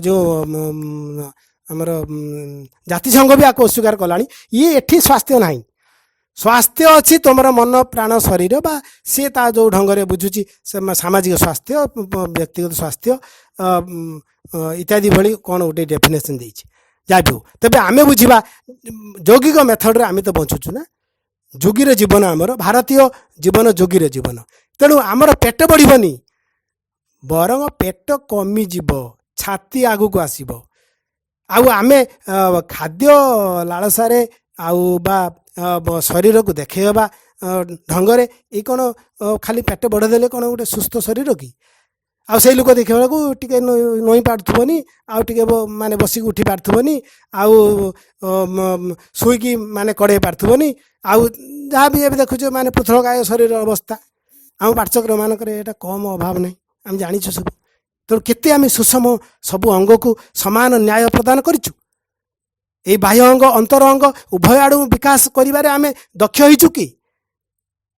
ଯେଉଁ ଆମର ଜାତିସଂଘ ବି ଆକୁ ଅସ୍ୱୀକାର କଲାଣି ଏଠି ସ୍ୱାସ୍ଥ୍ୟ ନାହିଁ ସ୍ୱାସ୍ଥ୍ୟ ଅଛି ତୁମର ମନ ପ୍ରାଣ ଶରୀର ବା ସେ ତା ଯେଉଁ ଢଙ୍ଗରେ ବୁଝୁଛି ସାମାଜିକ ସ୍ୱାସ୍ଥ୍ୟ ବ୍ୟକ୍ତିଗତ ସ୍ୱାସ୍ଥ୍ୟ ଇତ୍ୟାଦି ଭଳି କ'ଣ ଗୋଟେ ଡେଫିନେସନ୍ ଦେଇଛି ଯାହା ବି ହଉ ତେବେ ଆମେ ବୁଝିବା ଯୌଗିକ ମେଥଡ଼ରେ ଆମେ ତ ବଞ୍ଚୁଛୁ ନା ଯୋଗୀର ଜୀବନ ଆମର ଭାରତୀୟ ଜୀବନ ଯୋଗୀର ଜୀବନ ତେଣୁ ଆମର ପେଟ ବଢ଼ିବନି ବରଂ ପେଟ କମିଯିବ ଛାତି ଆଗକୁ ଆସିବ ଆଉ ଆମେ ଖାଦ୍ୟ ଲାଳସାରେ ଆଉ ବା ଶରୀରକୁ ଦେଖେଇବା ଢଙ୍ଗରେ ଏଇ କ'ଣ ଖାଲି ପେଟ ବଢ଼େଇ ଦେଲେ କ'ଣ ଗୋଟେ ସୁସ୍ଥ ଶରୀର କି ଆଉ ସେଇ ଲୋକ ଦେଖିବା ବେଳକୁ ଟିକେ ନଇଁ ପାରୁଥିବନି ଆଉ ଟିକେ ମାନେ ବସିକି ଉଠି ପାରୁଥିବନି ଆଉ ଶୋଇକି ମାନେ କଡ଼େଇ ପାରୁଥିବନି ଆଉ ଯାହା ବି ଏବେ ଦେଖୁଛ ମାନେ ପୃଥଳକାୟ ଶରୀର ଅବସ୍ଥା ଆମ ପାଠ୍ୟକ୍ରମମାନଙ୍କରେ ଏଇଟା କମ୍ ଅଭାବ ନାହିଁ ଆମେ ଜାଣିଛୁ ସବୁ ତେଣୁ କେତେ ଆମେ ସୁଷମ ସବୁ ଅଙ୍ଗକୁ ସମାନ ନ୍ୟାୟ ପ୍ରଦାନ କରିଛୁ এই ବାହ୍ୟ ଅଙ୍ଗ ଅନ୍ତର ଅଙ୍ଗ ଉଭୟ ଆଡ଼ୁ ବିକାଶ କରିବାରେ ଆମେ ଦକ୍ଷ ହେଇଛୁ କି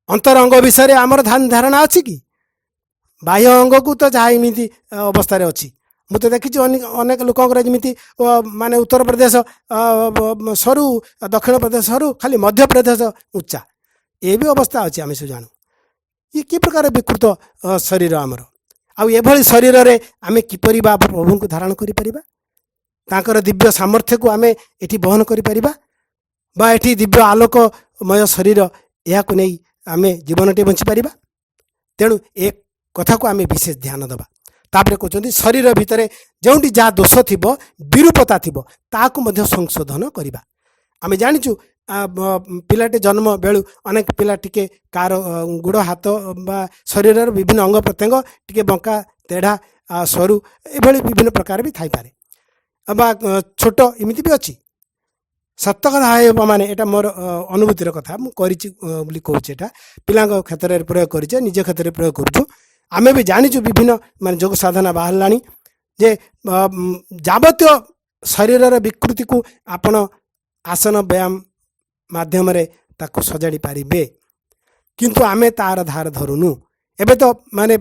ଅନ୍ତର ଅଙ୍ଗ ବିଷୟରେ ଆମର ଧାରଣା ଅଛି କି ବାହ୍ୟ ଅଙ୍ଗକୁ ତ ଯାହା ଏମିତି ଅବସ୍ଥାରେ ଅଛି। ମୁଁ ତ ଦେଖିଛି ଅନେକ ଲୋକଙ୍କର ଯେମିତି ମାନେ ଉତ୍ତରପ୍ରଦେଶ ସରୁ, ଦକ୍ଷିଣ ପ୍ରଦେଶ ସରୁ, ଖାଲି ମଧ୍ୟପ୍ରଦେଶ ଉଚ୍ଚା, ଏ ବି ଅବସ୍ଥା ଅଛି। ଆମେ ସବୁ ଜାଣୁ ଇଏ କି ପ୍ରକାର ବିକୃତ ଶରୀର ଆମର। ଆଉ ଏଭଳି ଶରୀରରେ ଆମେ କିପରି ବା ପ୍ରଭୁଙ୍କୁ ଧାରଣ କରିପାରିବା? ତାଙ୍କର ଦିବ୍ୟ ସାମର୍ଥ୍ୟକୁ ଆମେ ଏଠି ବହନ କରିପାରିବା ବା ଏଠି ଦିବ୍ୟ ଆଲୋକମୟ ଶରୀର, ଏହାକୁ ନେଇ ଆମେ ଜୀବନଟି ବଞ୍ଚିପାରିବା? ତେଣୁ ଏ କଥାକୁ ଆମେ ବିଶେଷ ଧ୍ୟାନ ଦେବା। ତାପରେ କହୁଛନ୍ତି ଶରୀର ଭିତରେ ଯେଉଁଠି ଯାହା ଦୋଷ ଥିବ, ବିରୂପତା ଥିବ, ତାହାକୁ ମଧ୍ୟ ସଂଶୋଧନ କରିବା। ଆମେ ଜାଣିଛୁ ପିଲାଟେ ଜନ୍ମ ବେଳୁ ଅନେକ ପିଲା ଟିକେ କାହାର ଗୋଡ଼ ହାତ ବା ଶରୀରର ବିଭିନ୍ନ ଅଙ୍ଗ ପ୍ରତ୍ୟଙ୍ଗ ଟିକେ ବଙ୍କା ତେଢ଼ା ସରୁ ଏଭଳି ବିଭିନ୍ନ ପ୍ରକାର ବି ଥାଇପାରେ ବା ଛୋଟ ଏମିତି ବି ଅଛି। ସତ କଥା ହେବ ମାନେ ଏଇଟା ମୋର ଅନୁଭୂତିର କଥା, ମୁଁ କରିଛି ବୋଲି କହୁଛି। ଏଇଟା ପିଲାଙ୍କ କ୍ଷେତ୍ରରେ ପ୍ରୟୋଗ କରିଛେ, ନିଜ କ୍ଷେତ୍ରରେ ପ୍ରୟୋଗ କରୁଛୁ। ଆମେ ବି ଜାଣିଛୁ ବିଭିନ୍ନ ମାନେ ଯୋଗ ସାଧନା ବାହାରିଲାଣି ଯେ ଯାବତୀୟ ଶରୀରର ବିକୃତିକୁ ଆପଣ ଆସନ ବ୍ୟାୟାମ ମାଧ୍ୟମରେ ତାକୁ ସଜାଡ଼ି ପାରିବେ, କିନ୍ତୁ ଆମେ ତାର ଧାର ଧରୁନୁ। ଏବେ ତ ମାନେ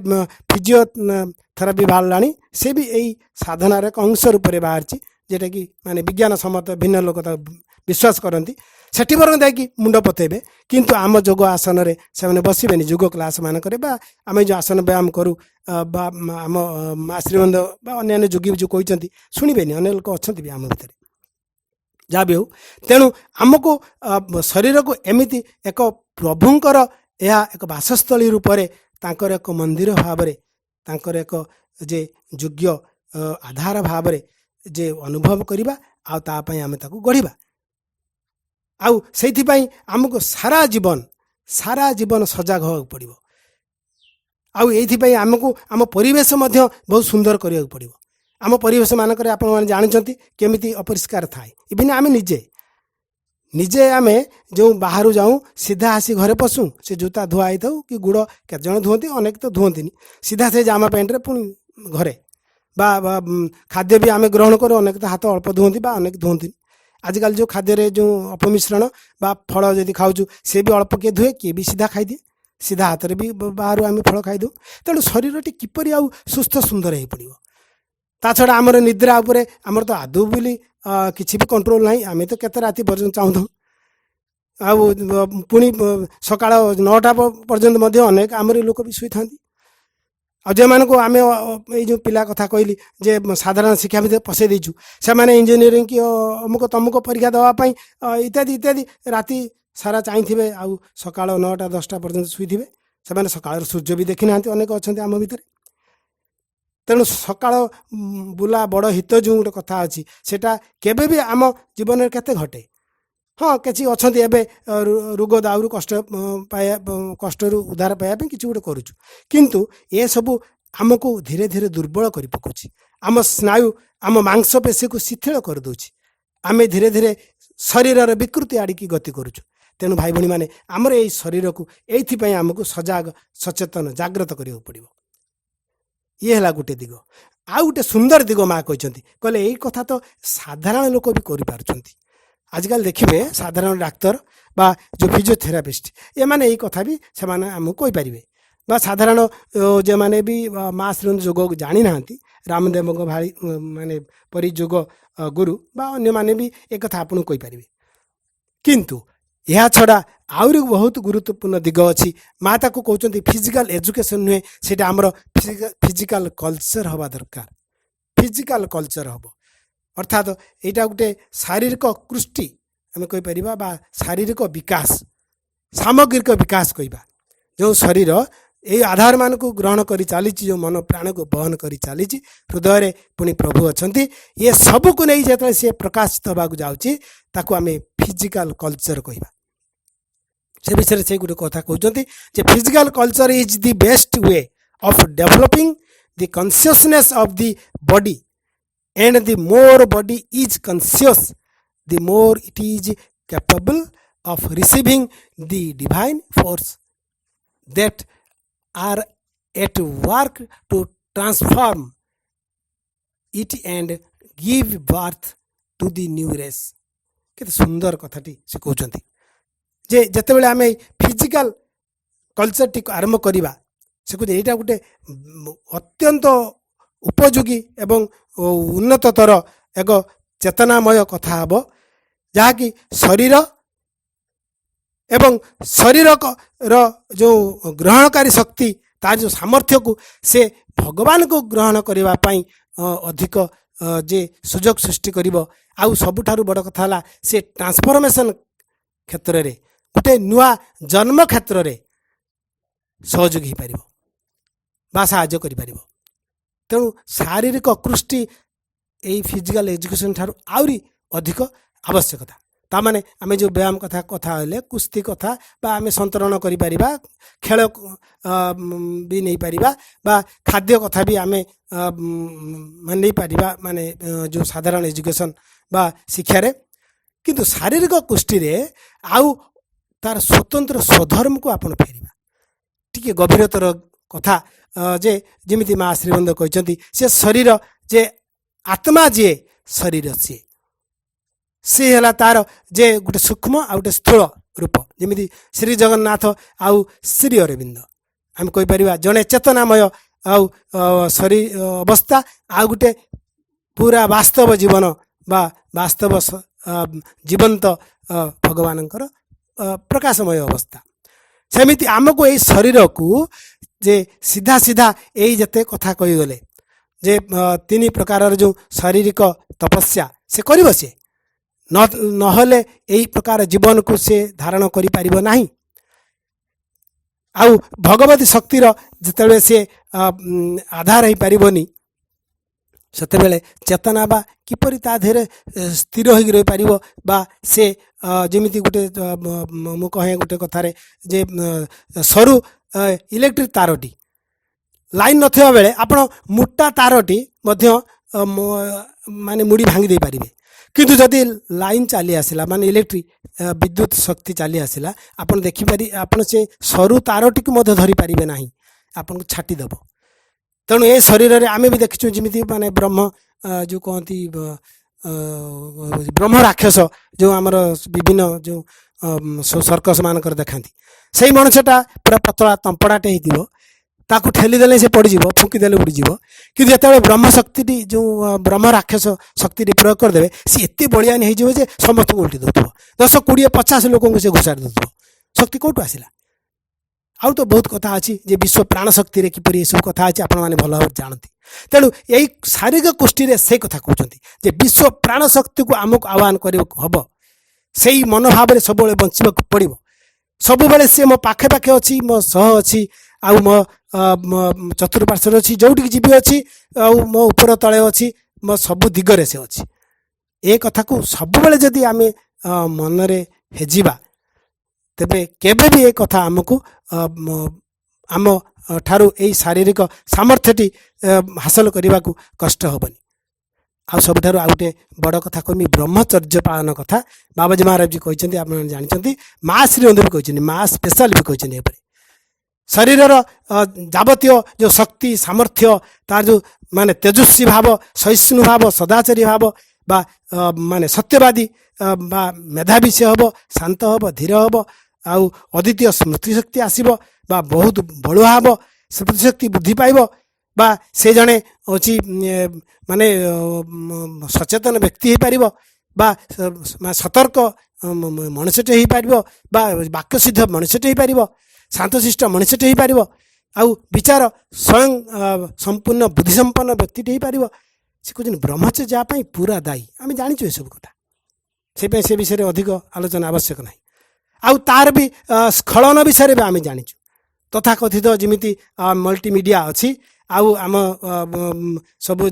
ଫିଜିଓଥେରାପି ବାହାରିଲାଣି, ସେ ବି ଏଇ ସାଧନାର ଏକ ଅଂଶ ରୂପରେ ବାହାରିଛି, ଯେଉଁଟାକି ମାନେ ବିଜ୍ଞାନ ସମ୍ମତ ଭିନ୍ନ ଲୋକ ତାକୁ ବିଶ୍ୱାସ କରନ୍ତି। ସେଠି ବରଂ ଯାଇକି ମୁଣ୍ଡ ପତେଇବେ, କିନ୍ତୁ ଆମ ଯୋଗ ଆସନରେ ସେମାନେ ବସିବେନି। ଯୋଗ କ୍ଲାସ୍ ମାନଙ୍କରେ ବା ଆମେ ଯେଉଁ ଆସନ ବ୍ୟାୟାମ କରୁ ବା ଆମ ମା ଶ୍ରୀମନ୍ଦ ବା ଅନ୍ୟାନ୍ୟ ଯୋଗୀ ଯେଉଁ କହିଛନ୍ତି ଶୁଣିବେନି। ଅନେକ ଲୋକ ଅଛନ୍ତି ବି ଆମ ଭିତରେ, ଯାହା ବି ହେଉ। ତେଣୁ ଆମକୁ ଶରୀରକୁ ଏମିତି ଏକ ପ୍ରଭୁଙ୍କର ଏହା ଏକ ବାସସ୍ଥଳୀ ରୂପରେ, ତାଙ୍କର ଏକ ମନ୍ଦିର ଭାବରେ, ତାଙ୍କର ଏକ ଯେ ଯୋଗ୍ୟ ଆଧାର ଭାବରେ ଯେ ଅନୁଭବ କରିବା, ଆଉ ତା ପାଇଁ ଆମେ ତାକୁ ଗଢ଼ିବା। ଆଉ ସେଇଥିପାଇଁ ଆମକୁ ସାରା ଜୀବନ ସଜାଗ ହେବାକୁ ପଡ଼ିବ। ଆଉ ଏଇଥିପାଇଁ ଆମକୁ ଆମ ପରିବେଶ ମଧ୍ୟ ବହୁତ ସୁନ୍ଦର କରିବାକୁ ପଡ଼ିବ। ଆମ ପରିବେଶ ମାନଙ୍କରେ ଆପଣମାନେ ଜାଣିଛନ୍ତି କେମିତି ଅପରିଷ୍କାର ଥାଏ। ଇଭିନ୍ ଆମେ ନିଜେ ଆମେ ଯେଉଁ ବାହାରୁ ଯାଉଁ, ସିଧା ଆସି ଘରେ ପଶୁ, ସେ ଜୋତା ଧୁଆ ହେଇଥାଉ କି ଗୁଡ଼ କେତେଜଣ ଧୁଅନ୍ତି, ଅନେକ ତ ଧୁଅନ୍ତିନି, ସିଧା ସେ ଜାମା ପ୍ୟାଣ୍ଟରେ ପୁଣି ଘରେ ବା ଖାଦ୍ୟ ବି ଆମେ ଗ୍ରହଣ କରୁ, ଅନେକ ତ ହାତ ଅଳ୍ପ ଧୁଅନ୍ତି ବା ଅନେକ ଧୁଅନ୍ତିନି। ଆଜିକାଲି ଯେଉଁ ଖାଦ୍ୟରେ ଯେଉଁ ଅପମିଶ୍ରଣ ବା ଫଳ ଯଦି ଖାଉଛୁ, ସେ ବି ଅଳ୍ପ କିଏ ଧୁଏ, କିଏ ବି ସିଧା ଖାଇଦିଏ, ସିଧା ହାତରେ ବି ବାହାରୁ ଆମେ ଫଳ ଖାଇଦେଉ। ତେଣୁ ଶରୀରଟି କିପରି ଆଉ ସୁସ୍ଥ ସୁନ୍ଦର ହେଇପଡ଼ିବ? ତା ଛଡ଼ା ଆମର ନିଦ୍ରା ଉପରେ ଆମର ତ ଆଦୌ ବୋଲି କିଛି ବି କଣ୍ଟ୍ରୋଲ ନାହିଁ। ଆମେ ତ କେତେ ରାତି ପର୍ଯ୍ୟନ୍ତ ଚାହୁଁଥାଉ, ଆଉ ପୁଣି ସକାଳ 9ଟା ପର୍ଯ୍ୟନ୍ତ ମଧ୍ୟ ଅନେକ ଆମରି ଲୋକ ବି ଶୋଇଥାନ୍ତି। ଆଉ ଯେଉଁମାନଙ୍କୁ ଆମେ ଏଇ ଯେଉଁ ପିଲା କଥା କହିଲି ଯେ ସାଧାରଣ ଶିକ୍ଷା ଭିତରେ ପଶାଇ ଦେଇଛୁ, ସେମାନେ ଇଞ୍ଜିନିୟରିଂ କି ଅମୁକ ତମୁକ ପରୀକ୍ଷା ଦେବା ପାଇଁ ଇତ୍ୟାଦି ଇତ୍ୟାଦି ରାତି ସାରା ଚାହିଁଥିବେ, ଆଉ ସକାଳ 9ଟା 10ଟା ପର୍ଯ୍ୟନ୍ତ ଶୋଇଥିବେ। ସେମାନେ ସକାଳର ସୂର୍ଯ୍ୟ ବି ଦେଖିନାହାନ୍ତି, ଅନେକ ଅଛନ୍ତି ଆମ ଭିତରେ। ତେଣୁ ସକାଳ ବୁଲା ବଡ଼ ହିତ ଯେଉଁ ଗୋଟେ କଥା ଅଛି, ସେଇଟା କେବେ ବି ଆମ ଜୀବନରେ କେତେ ଘଟେ। ହଁ, କିଛି ଅଛନ୍ତି ଏବେ ରୋଗ ଦାଉରୁ କଷ୍ଟରୁ ଉଦ୍ଧାର ପାଇବା ପାଇଁ କିଛି ଗୋଟେ କରୁଛୁ, କିନ୍ତୁ ଏସବୁ ଆମକୁ ଧୀରେ ଧୀରେ ଦୁର୍ବଳ କରି ପକାଉଛି। ଆମ ସ୍ନାୟୁ, ଆମ ମାଂସପେଶୀକୁ ଶିଥିଳ କରିଦେଉଛି। ଆମେ ଧୀରେ ଧୀରେ ଶରୀରର ବିକୃତି ଆଡ଼ିକି ଗତି କରୁଛୁ। ତେଣୁ ଭାଇ ଭଉଣୀମାନେ, ଆମର ଏଇ ଶରୀରକୁ ଏଇଥିପାଇଁ ଆମକୁ ସଜାଗ, ସଚେତନ, ଜାଗ୍ରତ କରିବାକୁ ପଡ଼ିବ। ଇଏ ହେଲା ଗୋଟେ ଦିଗ। ଆଉ ଗୋଟେ ସୁନ୍ଦର ଦିଗ ମା କହିଛନ୍ତି, କହିଲେ ଏଇ କଥା ତ ସାଧାରଣ ଲୋକ ବି କରିପାରୁଛନ୍ତି। ଆଜିକାଲି ଦେଖିବେ ସାଧାରଣ ଡାକ୍ତର ବା ଯେଉଁ ଫିଜିଓଥେରାପିଷ୍ଟ, ଏମାନେ ଏଇ କଥା ବି ସେମାନେ ଆମକୁ କହିପାରିବେ। ବା ସାଧାରଣ ଯେଉଁମାନେ ବି ମା ଶ୍ରୀମନ୍ଦ ଯୋଗ ଜାଣିନାହାନ୍ତି, ରାମଦେବଙ୍କ ଭାଇ ମାନେ ପରି ଯୋଗ ଗୁରୁ ବା ଅନ୍ୟମାନେ ବି ଏକଥା ଆପଣଙ୍କୁ କହିପାରିବେ। କିନ୍ତୁ ଏହା ଛଡ଼ା ଆହୁରି ବହୁତ ଗୁରୁତ୍ୱପୂର୍ଣ୍ଣ ଦିଗ ଅଛି। ମା ତାକୁ କହୁଛନ୍ତି ଫିଜିକାଲ ଏଜୁକେସନ୍ ନୁହେଁ, ସେଇଟା ଆମର ଫିଜିକାଲ କଲଚର ହେବା ଦରକାର। ଫିଜିକାଲ କଲଚର ହେବ ଅର୍ଥାତ୍ ଏଇଟା ଗୋଟେ ଶାରୀରିକ କୃଷ୍ଟି ଆମେ କହିପାରିବା, ବା ଶାରୀରିକ ବିକାଶ, ସାମଗ୍ରିକ ବିକାଶ କହିବା। ଯେଉଁ ଶରୀର ଏଇ ଆଧାରମାନଙ୍କୁ ଗ୍ରହଣ କରି ଚାଲିଛି, ଯେଉଁ ମନ ପ୍ରାଣକୁ ବହନ କରି ଚାଲିଛି, ହୃଦୟରେ ପୁଣି ପ୍ରଭୁ ଅଛନ୍ତି, ଏ ସବୁକୁ ନେଇ ଯେତେବେଳେ ସିଏ ପ୍ରକାଶିତ ହେବାକୁ ଯାଉଛି, ତାକୁ ଆମେ ଫିଜିକାଲ କଲଚର କହିବା। ସେ ବିଷୟରେ ସେ ଗୋଟେ କଥା କହୁଛନ୍ତି ଯେ physical culture is the best way of developing the consciousness of the body, and the more body is conscious, the more it is capable of receiving the divine force that are at work to transform it and give birth to the new race। କେତେ ସୁନ୍ଦର କଥାଟି ସେ କହୁଛନ୍ତି ଯେ ଯେତେବେଳେ ଆମେ physical କଲଚରଟିକୁ ଆରମ୍ଭ କରିବା, ସେ କହୁଛି ଏଇଟା ଗୋଟେ ଅତ୍ୟନ୍ତ ଉପଯୋଗୀ ଏବଂ ଉନ୍ନତତର ଏକ ଚେତନାମୟ କଥା ହେବ, ଯାହାକି ଶରୀର ଏବଂ ଶରୀରର ଯେଉଁ ଗ୍ରହଣକାରୀ ଶକ୍ତି, ତାର ଯେଉଁ ସାମର୍ଥ୍ୟକୁ ସେ ଭଗବାନଙ୍କୁ ଗ୍ରହଣ କରିବା ପାଇଁ ଅଧିକ ଯେ ସୁଯୋଗ ସୃଷ୍ଟି କରିବ। ଆଉ ସବୁଠାରୁ ବଡ଼ କଥା ହେଲା ସେ ଟ୍ରାନ୍ସଫର୍ମେସନ୍ କ୍ଷେତ୍ରରେ, ଗୋଟେ ନୂଆ ଜନ୍ମ କ୍ଷେତ୍ରରେ ସହଯୋଗୀ ହୋଇପାରିବ ବା ସାହାଯ୍ୟ କରିପାରିବ। ତେଣୁ ଶାରୀରିକ କୃଷ୍ଟି ଏଇ ଫିଜିକାଲ ଏଜୁକେସନ୍ ଠାରୁ ଆହୁରି ଅଧିକ ଆବଶ୍ୟକତା। ତାମାନେ ଆମେ ଯେଉଁ ବ୍ୟାୟାମ କଥା ହେଲେ, କୁସ୍ତି କଥା, ବା ଆମେ ସନ୍ତରଣ କରିପାରିବା, ଖେଳ ବି ନେଇପାରିବା, ବା ଖାଦ୍ୟ କଥା ବି ଆମେ ନେଇପାରିବା, ମାନେ ଯେଉଁ ସାଧାରଣ ଏଜୁକେସନ୍ ବା ଶିକ୍ଷାରେ। କିନ୍ତୁ ଶାରୀରିକ କୃଷ୍ଟିରେ ଆଉ ତାର ସ୍ୱତନ୍ତ୍ର ସ୍ୱଧର୍ମକୁ ଆପଣ ଫେରିବା ଟିକେ ଗଭୀରତର କଥା, ଯେ ଯେମିତି ମା ଶ୍ରୀବନ୍ଦ କହିଛନ୍ତି, ସେ ଶରୀର ଯେ ଆତ୍ମା ଯିଏ ଶରୀର ସିଏ ହେଲା ତାର ଯେ ଗୋଟେ ସୂକ୍ଷ୍ମ ଆଉ ଗୋଟେ ସ୍ଥୂଳ ରୂପ। ଯେମିତି ଶ୍ରୀ ଜଗନ୍ନାଥ ଆଉ ଶ୍ରୀ ଅରବିନ୍ଦ, ଆମେ କହିପାରିବା ଜଣେ ଚେତନାମୟ ଆଉ ଅବସ୍ଥା, ଆଉ ଗୋଟେ ପୁରା ବାସ୍ତବ ଜୀବନ ବା ବାସ୍ତବ ଜୀବନ୍ତ ଭଗବାନଙ୍କର ପ୍ରକାଶମୟ ଅବସ୍ଥା। ସେମିତି ଆମକୁ ଏଇ ଶରୀରକୁ ଯେ ସିଧା ଏଇ ଯେତେ କଥା କହିଗଲେ, ଯେ 3 ପ୍ରକାରର ଯେଉଁ ଶାରୀରିକ ତପସ୍ୟା ସେ କରିବ, ସେ ନହେଲେ ଏଇ ପ୍ରକାର ଜୀବନକୁ ସେ ଧାରଣ କରିପାରିବ ନାହିଁ। ଆଉ ଭଗବତୀ ଶକ୍ତିର ଯେତେବେଳେ ସେ ଆଧାର ହେଇପାରିବନି, ସେତେବେଳେ ଚେତନା ବା କିପରି ତା ଦେହରେ ସ୍ଥିର ହୋଇକି ରହିପାରିବ। ବା ସେ ଯେମିତି ଗୋଟେ ମୁଁ କହେ ଗୋଟେ କଥାରେ, ଯେ ସରୁ ଇଲେକ୍ଟ୍ରିକ୍ ତାରଟି ଲାଇନ୍ ନଥିବା ବେଳେ ଆପଣ ମୋଟା ତାରଟି ମଧ୍ୟ ମାନେ ମୁଡ଼ି ଭାଙ୍ଗି ଦେଇପାରିବେ। କିନ୍ତୁ ଯଦି ଲାଇନ୍ ଚାଲି ଆସିଲା, ମାନେ ଇଲେକ୍ଟ୍ରିକ୍ ବିଦ୍ୟୁତ୍ ଶକ୍ତି ଚାଲି ଆସିଲା, ଆପଣ ଆପଣ ସେ ସରୁ ତାରଟିକୁ ମଧ୍ୟ ଧରିପାରିବେ ନାହିଁ, ଆପଣଙ୍କୁ ଛାଟିଦେବ। ତେଣୁ ଏ ଶରୀରରେ ଆମେ ବି ଦେଖିଛୁ, ଯେମିତି ମାନେ ବ୍ରହ୍ମ ଯେଉଁ କହନ୍ତି ବ୍ରହ୍ମ ରାକ୍ଷସ, ଯେଉଁ ଆମର ବିଭିନ୍ନ ଯେଉଁ ସର୍କସ ମାନଙ୍କର ଦେଖାନ୍ତି, ସେଇ ମଣିଷଟା ପୁରା ପତଳା ତମ୍ପଡ଼ାଟେ ହେଇଥିବ, ତାକୁ ଠେଲିଦେଲେ ସେ ପଡ଼ିଯିବ, ଫୁଙ୍କିଦେଲେ ଉଡ଼ିଯିବ। କିନ୍ତୁ ଯେତେବେଳେ ବ୍ରହ୍ମ ଶକ୍ତିଟି, ଯେଉଁ ବ୍ରହ୍ମ ରାକ୍ଷସ ଶକ୍ତିଟି ପ୍ରୟୋଗ କରିଦେବେ, ସେ ଏତେ ବଳିଆନି ହେଇଯିବ ଯେ ସମସ୍ତଙ୍କୁ ଓଲଟି ଦେଉଥିବ, 10, 20, 50 ଲୋକଙ୍କୁ ସେ ଘୋଷାଡ଼ି ଦେଉଥିବ। ଶକ୍ତି କେଉଁଠୁ ଆସିଲା? ଆଉ ତ ବହୁତ କଥା ଅଛି, ଯେ ବିଶ୍ୱ ପ୍ରାଣ ଶକ୍ତିରେ କିପରି ଏସବୁ କଥା ଅଛି ଆପଣମାନେ ଭଲ ଭାବରେ ଜାଣନ୍ତି। ତେଣୁ ଏଇ ଶାରୀରିକ ଗୋଷ୍ଠୀରେ ସେଇ କଥା କହୁଛନ୍ତି, ଯେ ବିଶ୍ୱ ପ୍ରାଣ ଶକ୍ତିକୁ ଆମକୁ ଆହ୍ୱାନ କରିବାକୁ ହେବ। ସେଇ ମନୋଭାବରେ ସବୁବେଳେ ବଞ୍ଚିବାକୁ ପଡ଼ିବ। ସବୁବେଳେ ସେ ମୋ ପାଖେ ଅଛି, ମୋ ସହ ଅଛି, ଆଉ ମୋ ଚତୁଃପାର୍ଶ୍ୱରେ ଅଛି, ଯେଉଁଠିକି ଯିବି ଅଛି, ଆଉ ମୋ ଉପର ତଳେ ଅଛି, ମୋ ସବୁ ଦିଗରେ ସେ ଅଛି। ଏ କଥାକୁ ସବୁବେଳେ ଯଦି ଆମେ ମନରେ ହେଜିବା, ତେବେ କେବେ ବି ଏ କଥା ଆମକୁ ଆମ ଠାରୁ ଏଇ ଶାରୀରିକ ସାମର୍ଥ୍ୟଟି ହାସଲ କରିବାକୁ କଷ୍ଟ ହେବନି। ଆଉ ସବୁଠାରୁ ଆଉ ଗୋଟେ ବଡ଼ କଥା କହିବି, ବ୍ରହ୍ମଚର୍ଯ୍ୟ ପାଳନ କଥା। ବାବାଜୀ ମହାରାଜ କହିଛନ୍ତି, ଆପଣ ଜାଣିଛନ୍ତି, ମା ଶ୍ରୀଅନ୍ଦ ବି କହିଛନ୍ତି, ମା ସ୍ପେଶାଲ ବି କହିଛନ୍ତି ଏପରି ଶରୀରର ଯାବତୀୟ ଯେଉଁ ଶକ୍ତି ସାମର୍ଥ୍ୟ, ତାର ଯେଉଁ ମାନେ ତେଜସ୍ୱୀ ଭାବ, ସହିଷ୍ଣୁ ଭାବ, ସଦାଚାରୀ ଭାବ, ବା ମାନେ ସତ୍ୟବାଦୀ ବା ମେଧାବୀ ସେ ହେବ, ଶାନ୍ତ ହେବ, ଧୀର ହେବ, ଆଉ ଅଦ୍ୱିତୀୟ ସ୍ମୃତିଶକ୍ତି ଆସିବ, ବା ବହୁତ ବଳୁଆ ହେବ, ସ୍ମୃତିଶକ୍ତି ବୃଦ୍ଧି ପାଇବ, ବା ସେ ଜଣେ ହେଉଛି ମାନେ ସଚେତନ ବ୍ୟକ୍ତି ହେଇପାରିବ, ବା ସତର୍କ ମଣିଷଟେ ହେଇପାରିବ, ବା ବାକ୍ୟସିଦ୍ଧ ମଣିଷଟେ ହେଇପାରିବ, ଶାନ୍ତଶିଷ୍ଟ ମଣିଷଟେ ହେଇପାରିବ, ଆଉ ବିଚାର ସ୍ୱୟଂ ସମ୍ପୂର୍ଣ୍ଣ ବୁଦ୍ଧିସମ୍ପନ୍ନ ବ୍ୟକ୍ତିଟେ ହେଇପାରିବ। ସେ କହୁଛନ୍ତି ବ୍ରହ୍ମଚର୍ଯ୍ୟ ପାଇଁ ପୁରା ଦାୟୀ। ଆମେ ଜାଣିଛୁ ଏସବୁ କଥା, ସେପାଇଁ ସେ ବିଷୟରେ ଅଧିକ ଆଲୋଚନା ଆବଶ୍ୟକ ନାହିଁ। ଆଉ ତାର ବି ସ୍ଖଳନ ବିଷୟରେ ବି ଆମେ ଜାଣିଛୁ। ତଥାକଥିତ ଯେମିତି ମଲ୍ଟିମିଡ଼ିଆ ଅଛି, ଆଉ ଆମ ସବୁ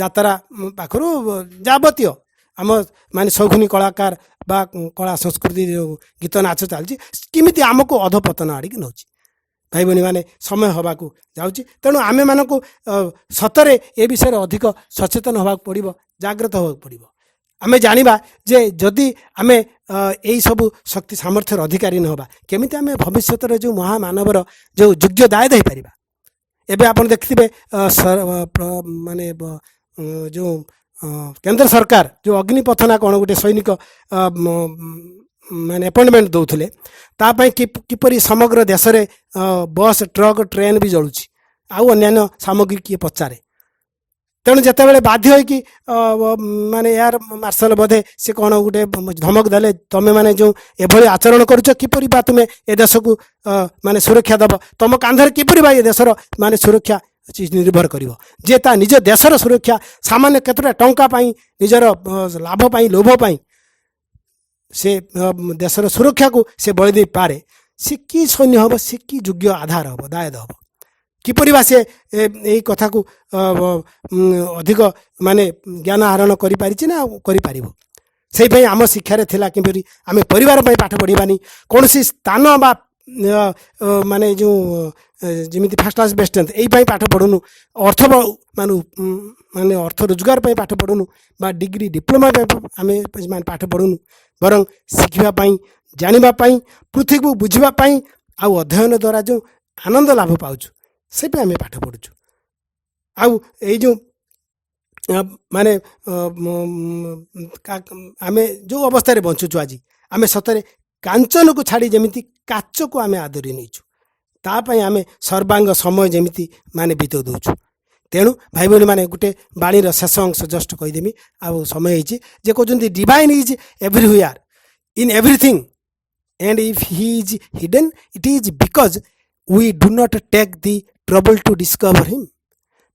ଯାତ୍ରା ପାଖରୁ ଯାବତୀୟ ଆମ ମାନେ ସୌଖୁଣୀ କଳାକାର ବା କଳା ସଂସ୍କୃତି ଯେଉଁ ଗୀତ ନାଚ ଚାଲିଛି, କେମିତି ଆମକୁ ଅଧପତନ ଆଡ଼ିକି ନେଉଛି। ଭାଇ ଭଉଣୀମାନେ, ସମୟ ହେବାକୁ ଯାଉଛି। ତେଣୁ ଆମେମାନଙ୍କୁ ସତରେ ଏ ବିଷୟରେ ଅଧିକ ସଚେତନ ହେବାକୁ ପଡ଼ିବ, ଜାଗ୍ରତ ହେବାକୁ ପଡ଼ିବ। ଆମେ ଜାଣିବା ଯେ ଯଦି ଆମେ ଏଇ ସବୁ ଶକ୍ତି ସାମର୍ଥ୍ୟର ଅଧିକାରୀ ନ ହେବା, କେମିତି ଆମେ ଭବିଷ୍ୟତରେ ଯେଉଁ ମହାମାନବର ଯେଉଁ ଯୋଗ୍ୟ ଦାୟିତ୍ୱ ହେଇପାରିବା। ଏବେ ଆପଣ ଦେଖିଥିବେ ମାନେ ଯେଉଁ କେନ୍ଦ୍ର ସରକାର ଯେଉଁ ଅଗ୍ନିପଥ ନା କ'ଣ ଗୋଟେ ସୈନିକ ମାନେ ଆପଏଣ୍ଟମେଣ୍ଟ ଦେଉଥିଲେ ତା ପାଇଁ କିପରି ସମଗ୍ର ଦେଶରେ ବସ୍ ଟ୍ରକ୍ ଟ୍ରେନ୍ ବି ଜଳୁଛି ଆଉ ଅନ୍ୟାନ୍ୟ ସାମଗ୍ରୀ କିଏ ପଚାରେ। ତେଣୁ ଯେତେବେଳେ ବାଧ୍ୟ ହୋଇକି ମାନେ ଏୟାର ମାର୍ଶାଲ ବୋଧେ ସେ କ'ଣ ଗୋଟେ ଧମକ ଦେଲେ ତମେ ମାନେ ଯେଉଁ ଏଭଳି ଆଚରଣ କରୁଛ କିପରି ବା ତୁମେ ଏ ଦେଶକୁ ମାନେ ସୁରକ୍ଷା ଦେବ, ତମ କାନ୍ଧରେ କିପରି ବା ଏ ଦେଶର ମାନେ ସୁରକ୍ଷା ନିର୍ଭର କରିବ। ଯେ ତା ନିଜ ଦେଶର ସୁରକ୍ଷା ସାମାନ୍ୟ କେତେଟା ଟଙ୍କା ପାଇଁ ନିଜର ଲାଭ ପାଇଁ ଲୋଭ ପାଇଁ ସେ ଦେଶର ସୁରକ୍ଷାକୁ ସେ ବଳି ଦେଇପାରେ, ସେ କି ସୈନ୍ୟ ହେବ, ସେ କି ଯୋଗ୍ୟ ଆଧାର ହେବ, ଦାୟଦ ହେବ, କିପରି ବା ସେ ଏଇ କଥାକୁ ଅଧିକ ମାନେ ଜ୍ଞାନ ଆହରଣ କରିପାରିଛି ନା କରିପାରିବ। ସେଇପାଇଁ ଆମ ଶିକ୍ଷାରେ ଥିଲା କିପରି ଆମେ ପରିବାର ପାଇଁ ପାଠ ପଢ଼ିବାନି, କୌଣସି ସ୍ଥାନ ବା ମାନେ ଯେଉଁ ଯେମିତି ଫାଷ୍ଟ କ୍ଲାସ୍ ବେଷ୍ଟ ଟେନ୍ଥ ଏଇ ପାଇଁ ପାଠ ପଢ଼ୁନୁ, ଅର୍ଥ ମାନେ ଅର୍ଥ ରୋଜଗାର ପାଇଁ ପାଠ ପଢ଼ୁନୁ ବା ଡିଗ୍ରୀ ଡିପ୍ଲୋମା ପାଇଁ ଆମେ ପାଠ ପଢ଼ୁନୁ, ବରଂ ଶିଖିବା ପାଇଁ, ଜାଣିବା ପାଇଁ, ପୃଥିବୀକୁ ବୁଝିବା ପାଇଁ ଆଉ ଅଧ୍ୟୟନ ଦ୍ୱାରା ଯେଉଁ ଆନନ୍ଦ ଲାଭ ପାଉଛୁ ସେଇପାଇଁ ଆମେ ପାଠ ପଢ଼ୁଛୁ। ଆଉ ଏଇ ଯେଉଁ ମାନେ ଆମେ ଯେଉଁ ଅବସ୍ଥାରେ ବଞ୍ଚୁଛୁ ଆଜି, ଆମେ ସତରେ କାଞ୍ଚନକୁ ଛାଡ଼ି ଯେମିତି କାଚକୁ ଆମେ ଆଦରି ନେଇଛୁ, ତା ପାଇଁ ଆମେ ସର୍ବାଙ୍ଗ ସମୟ ଯେମିତି ମାନେ ବିତେଇ ଦେଉଛୁ। ତେଣୁ ଭାଇ ଭଉଣୀ ମାନେ ଗୋଟେ ବାଣୀର ଶେଷ ଅଂଶ ଜଷ୍ଟ କହିଦେମି, ଆଉ ସମୟ ହେଇଛି, ଯେ କହୁଛନ୍ତି divine is everywhere in everything and if he is hidden it is because we do not take the trouble to discover him।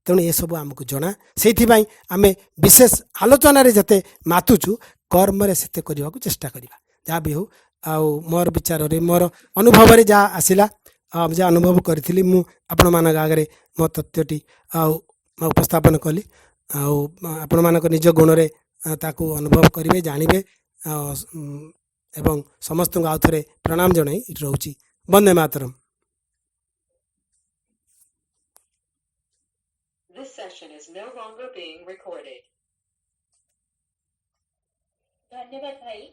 ତେଣୁ ଏସବୁ ଆମକୁ ଜଣା, ସେଇଥିପାଇଁ ଆମେ ବିଶେଷ ଆଲୋଚନାରେ ଯେତେ ମାତୁଛୁ କର୍ମରେ ସେତେ କରିବାକୁ ଚେଷ୍ଟା କରିବା। ଯାହା ବି ହେଉ, ଆଉ ମୋର ବିଚାରରେ ମୋର ଅନୁଭବରେ ଯାହା ଆସିଲା, ଯାହା ଅନୁଭବ କରିଥିଲି ମୁଁ ଆପଣମାନଙ୍କ ଆଗରେ ମୋ ତଥ୍ୟଟି ଆଉ ଉପସ୍ଥାପନ କଲି। ଆଉ ଆପଣମାନଙ୍କ ନିଜ ଗୁଣରେ ତାକୁ ଅନୁଭବ କରିବେ, ଜାଣିବେ, ଏବଂ ସମସ୍ତଙ୍କୁ ଆଉ ଥରେ ପ୍ରଣାମ ଜଣାଇ ଏଠି ରହୁଛି। Vande Mataram. This session is no longer being recorded. ଧନ୍ୟବାଦ ଭାଇ।